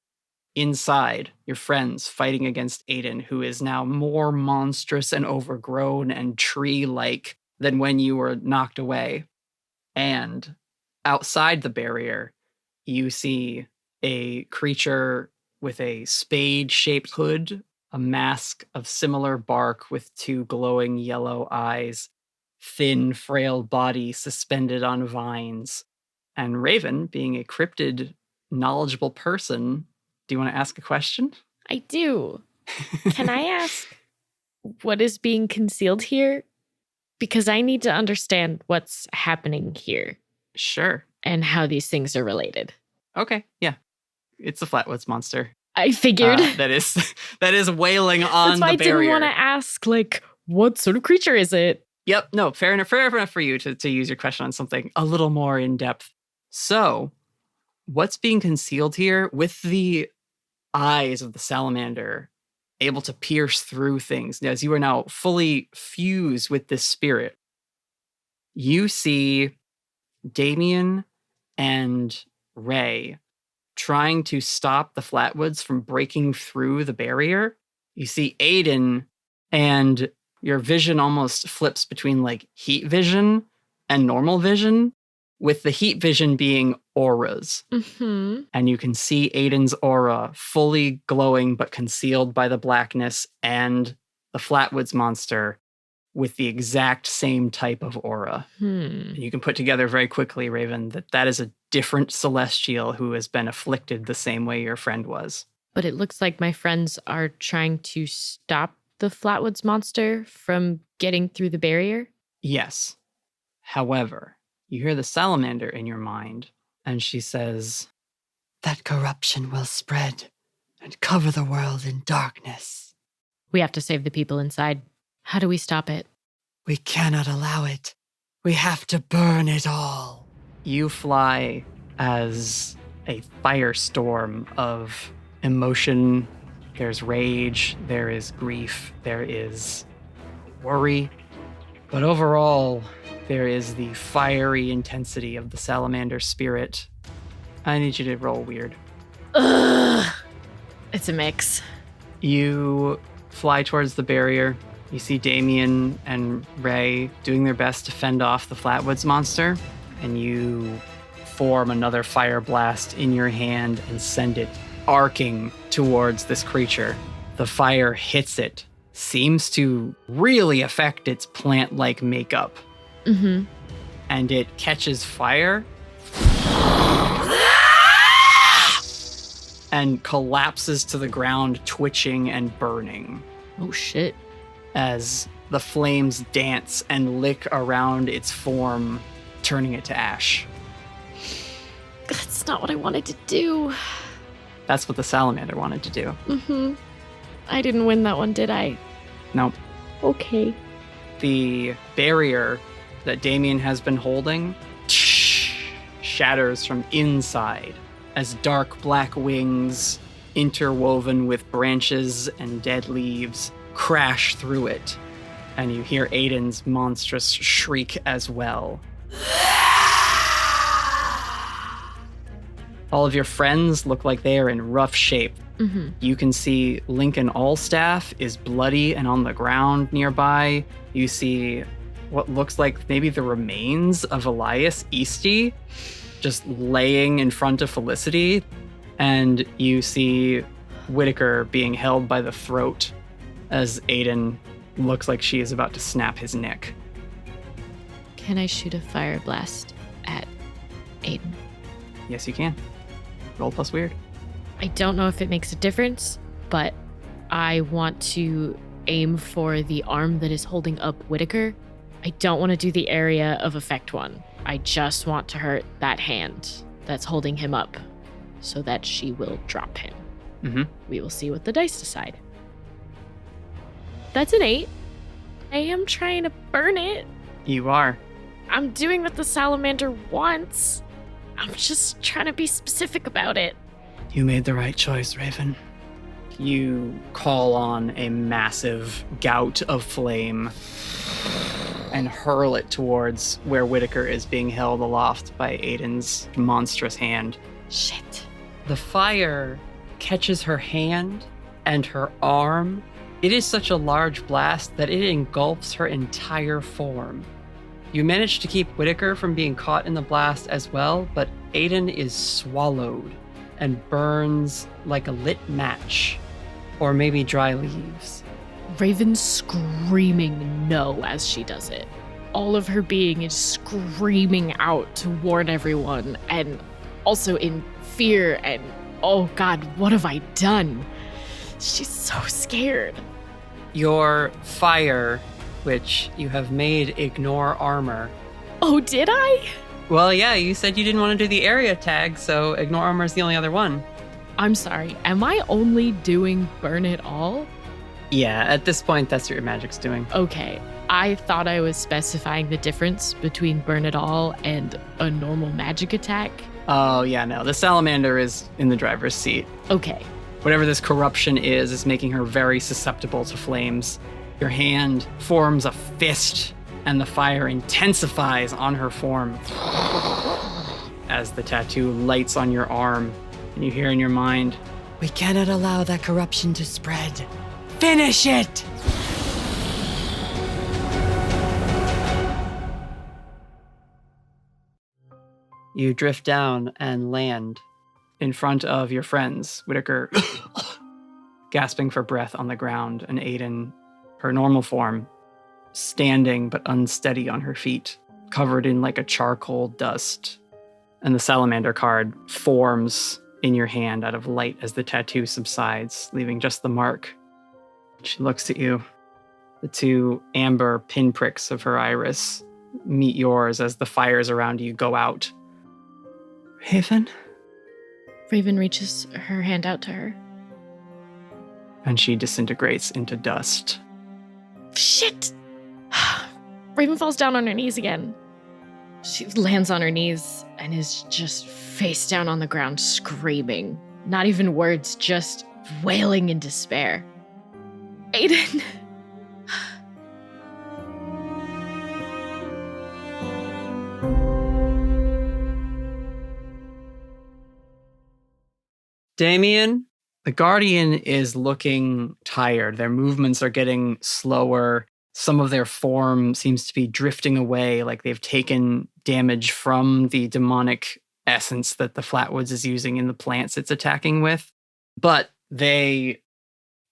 inside, your friends fighting against Aidan, who is now more monstrous and overgrown and tree-like than when you were knocked away. And outside the barrier, you see a creature with a spade-shaped hood, a mask of similar bark with two glowing yellow eyes, thin, frail body suspended on vines. And Raven, being a cryptid, knowledgeable person, do you want to ask a question? I do. Can I ask what is being concealed here? Because I need to understand what's happening here. Sure. And how these things are related. Okay, yeah. It's a flatwoods monster. I figured. That is wailing on That's why the barrier. I didn't want to ask, like, what sort of creature is it? Yep, no, fair enough for you to use your question on something a little more in depth. So, what's being concealed here with the eyes of the salamander able to pierce through things as you are now fully fused with this spirit? You see Damien and Ray trying to stop the Flatwoods from breaking through the barrier. You see Aidan, and your vision almost flips between like heat vision and normal vision, with the heat vision being auras. Mm-hmm. And you can see Aidan's aura fully glowing but concealed by the blackness, and the Flatwoods monster with the exact same type of aura. And you can put together very quickly, Raven, that is a different celestial who has been afflicted the same way your friend was. But it looks like my friends are trying to stop the Flatwoods monster from getting through the barrier? Yes. However, you hear the salamander in your mind, and she says, That corruption will spread and cover the world in darkness. We have to save the people inside. How do we stop it? We cannot allow it. We have to burn it all. You fly as a firestorm of emotion. There's rage, there is grief, there is worry. But overall, there is the fiery intensity of the salamander spirit. I need you to roll weird. Ugh. It's a mix. You fly towards the barrier. You see Damien and Ray doing their best to fend off the Flatwoods monster, and you form another fire blast in your hand and send it arcing towards this creature. The fire hits it, seems to really affect its plant-like makeup. Mm-hmm. And it catches fire and collapses to the ground, twitching and burning. Oh, shit. As the flames dance and lick around its form, turning it to ash. That's not what I wanted to do. That's what the salamander wanted to do. Mm-hmm. I didn't win that one, did I? Nope. Okay. The barrier that Damien has been holding shatters from inside as dark black wings, interwoven with branches and dead leaves, crash through it, and you hear Aidan's monstrous shriek as well. All of your friends look like they are in rough shape. Mm-hmm. You can see Lincoln Allstaff is bloody and on the ground nearby. You see what looks like maybe the remains of Elias Easty just laying in front of Felicity. And you see Whitaker being held by the throat as Aidan looks like she is about to snap his neck. Can I shoot a fire blast at Aidan? Yes, you can. Roll plus weird. I don't know if it makes a difference, but I want to aim for the arm that is holding up Whitaker. I don't want to do the area of effect one. I just want to hurt that hand that's holding him up so that she will drop him. Mm-hmm. We will see what the dice decide. That's an 8. I am trying to burn it. You are. I'm doing what the salamander wants. I'm just trying to be specific about it. You made the right choice, Raven. You call on a massive gout of flame and hurl it towards where Whitaker is being held aloft by Aidan's monstrous hand. Shit. The fire catches her hand and her arm. It is such a large blast that it engulfs her entire form. You manage to keep Whitaker from being caught in the blast as well, but Aidan is swallowed and burns like a lit match, or maybe dry leaves. Raven's screaming no as she does it. All of her being is screaming out to warn everyone, and also in fear and, oh God, what have I done? She's so scared. Your fire, which you have made ignore armor. Oh, did I? Well, yeah, you said you didn't want to do the area tag, so ignore armor is the only other one. I'm sorry, am I only doing burn it all? Yeah, at this point, that's what your magic's doing. Okay, I thought I was specifying the difference between burn it all and a normal magic attack. Oh, yeah, no, the salamander is in the driver's seat. Okay. Whatever this corruption is making her very susceptible to flames. Your hand forms a fist, and the fire intensifies on her form. as the tattoo lights on your arm, and you hear in your mind, "We cannot allow that corruption to spread. Finish it!" You drift down and land in front of your friends, Whitaker gasping for breath on the ground, and Aidan, her normal form, standing but unsteady on her feet, covered in like a charcoal dust. And the salamander card forms in your hand out of light as the tattoo subsides, leaving just the mark. She looks at you. The two amber pinpricks of her iris meet yours as the fires around you go out. Raven? Raven reaches her hand out to her. And she disintegrates into dust. Shit! Raven falls down on her knees again. She lands on her knees and is just face down on the ground, screaming. Not even words, just wailing in despair. Aidan! Damien, the Guardian is looking tired. Their movements are getting slower. Some of their form seems to be drifting away, like they've taken damage from the demonic essence that the Flatwoods is using in the plants it's attacking with. But they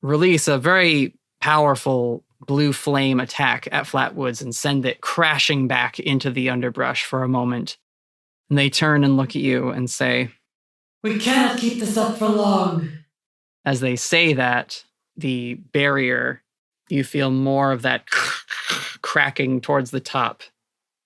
release a very powerful blue flame attack at Flatwoods and send it crashing back into the underbrush for a moment. And they turn and look at you and say, "We cannot keep this up for long." As they say that, the barrier, you feel more of that cracking towards the top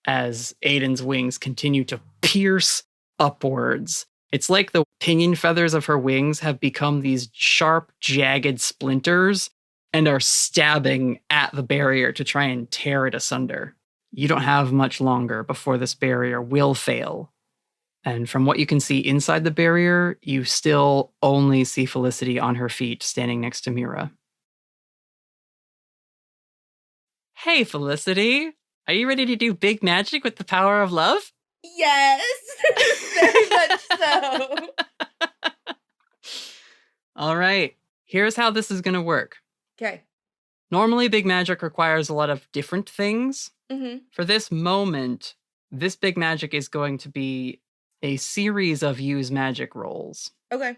as Aidan's wings continue to pierce upwards. It's like the pinion feathers of her wings have become these sharp, jagged splinters and are stabbing at the barrier to try and tear it asunder. You don't have much longer before this barrier will fail. And from what you can see inside the barrier, you still only see Felicity on her feet standing next to Mira. Hey, Felicity. Are you ready to do big magic with the power of love? Yes, very much so. All right. Here's how this is going to work. Okay. Normally, big magic requires a lot of different things. Mm-hmm. For this moment, this big magic is going to be a series of use magic rolls. Okay.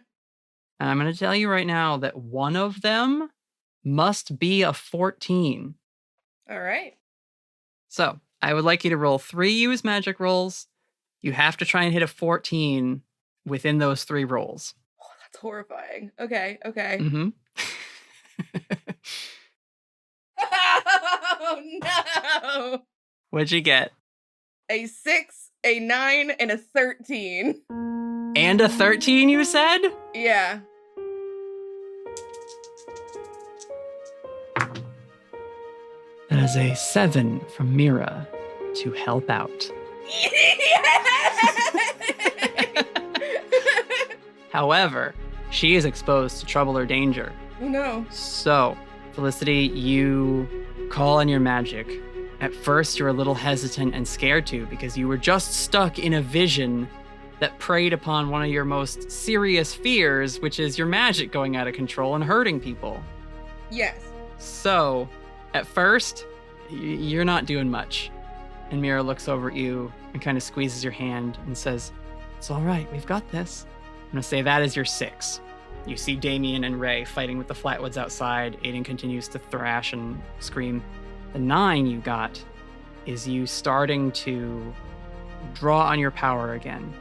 And I'm going to tell you right now that one of them must be a 14. All right. So I would like you to roll 3 use magic rolls. You have to try and hit a 14 within those 3 rolls. Oh, that's horrifying. Okay. Mm-hmm. Oh, no. What'd you get? A 6, a 9, and a 13. And a 13, you said? Yeah. That is a 7 from Mira to help out. However, she is exposed to trouble or danger. Oh no. So, Felicity, you call on your magic. At first, you're a little hesitant and scared too, because you were just stuck in a vision that preyed upon one of your most serious fears, which is your magic going out of control and hurting people. Yes. So, at first, you're not doing much. And Mira looks over at you and kind of squeezes your hand and says, "It's all right, we've got this." I'm going to say that is your 6. You see Damien and Ray fighting with the Flatwoods outside. Aidan continues to thrash and scream. The 9 you got is you starting to draw on your power again.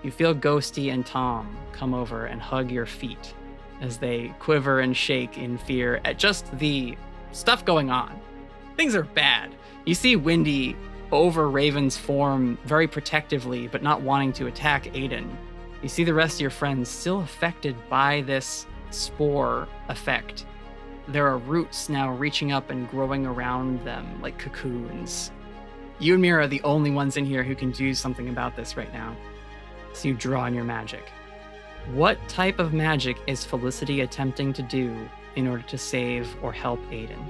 You feel Ghosty and Tom come over and hug your feet as they quiver and shake in fear at just the stuff going on. Things are bad. You see Windy over Raven's form very protectively, but not wanting to attack Aidan. You see the rest of your friends still affected by this spore effect. There are roots now reaching up and growing around them like cocoons. You and Mira are the only ones in here who can do something about this right now. So you draw on your magic. What type of magic is Felicity attempting to do in order to save or help Aidan?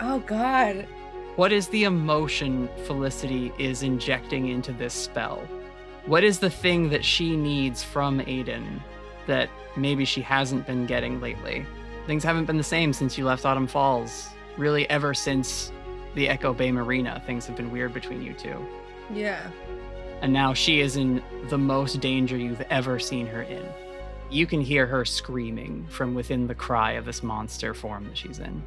Oh, God. What is the emotion Felicity is injecting into this spell? What is the thing that she needs from Aidan that maybe she hasn't been getting lately? Things haven't been the same since you left Autumn Falls. Really, ever since the Echo Bay Marina, things have been weird between you two. Yeah. And now she is in the most danger you've ever seen her in. You can hear her screaming from within the cry of this monster form that she's in.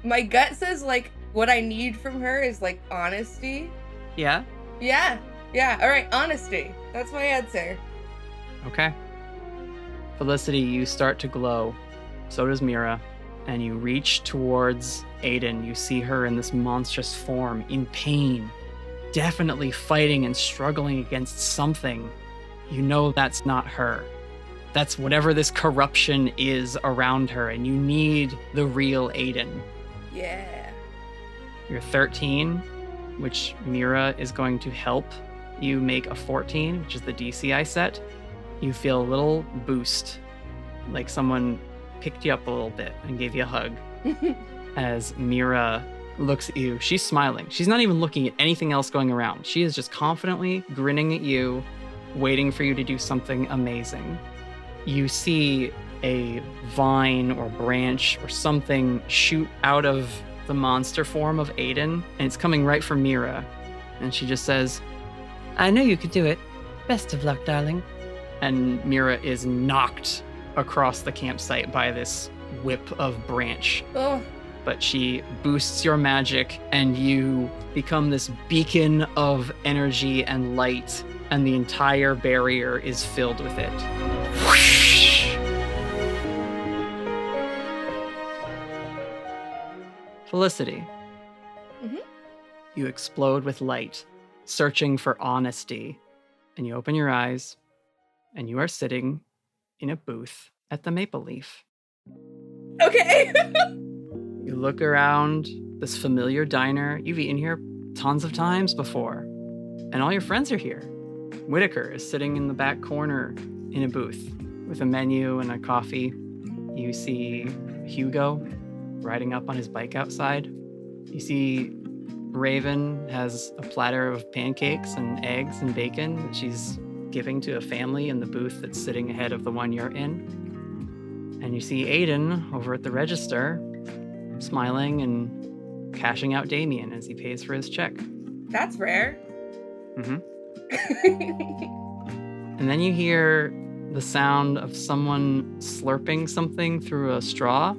My gut says, like, what I need from her is, like, honesty. Yeah? Yeah. All right, honesty. That's my answer. Okay. Felicity, you start to glow. So does Mira. And you reach towards Aidan. You see her in this monstrous form, in pain, definitely fighting and struggling against something. You know that's not her. That's whatever this corruption is around her, and you need the real Aidan. Yeah. You're 13, which Mira is going to help you make a 14, which is the DC I set. You feel a little boost, like someone picked you up a little bit and gave you a hug. As Mira looks at you, she's smiling. She's not even looking at anything else going around. She is just confidently grinning at you, waiting for you to do something amazing. You see a vine or branch or something shoot out of the monster form of Aidan, and it's coming right for Mira. And she just says, I knew you could do it. Best of luck, darling. And Mira is knocked across the campsite by this whip of branch. Oh. But she boosts your magic, and you become this beacon of energy and light, and the entire barrier is filled with it. Whoosh! Felicity. Mm-hmm. You explode with light, searching for honesty, and you open your eyes, and you are sitting in a booth at the Maple Leaf. Okay. You look around this familiar diner. You've eaten here tons of times before, and all your friends are here. Whitaker is sitting in the back corner in a booth with a menu and a coffee. You see Hugo riding up on his bike outside. You see Raven has a platter of pancakes and eggs and bacon that she's giving to a family in the booth that's sitting ahead of the one you're in. And you see Aidan over at the register, smiling and cashing out Damien as he pays for his check. That's rare. Mm-hmm. And then you hear the sound of someone slurping something through a straw.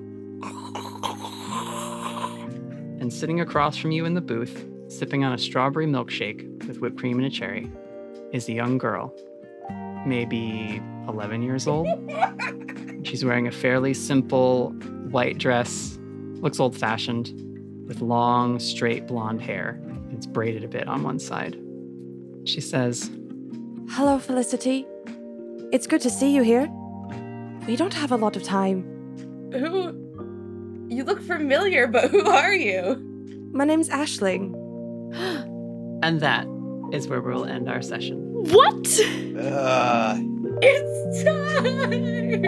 And sitting across from you in the booth, sipping on a strawberry milkshake with whipped cream and a cherry, is a young girl, maybe 11 years old. She's wearing a fairly simple white dress, looks old-fashioned, with long, straight blonde hair. It's braided a bit on one side. She says, Hello, Felicity. It's good to see you here. We don't have a lot of time. Who? You look familiar, but who are you? My name's Aisling. And that is where we'll end our session. What? It's time!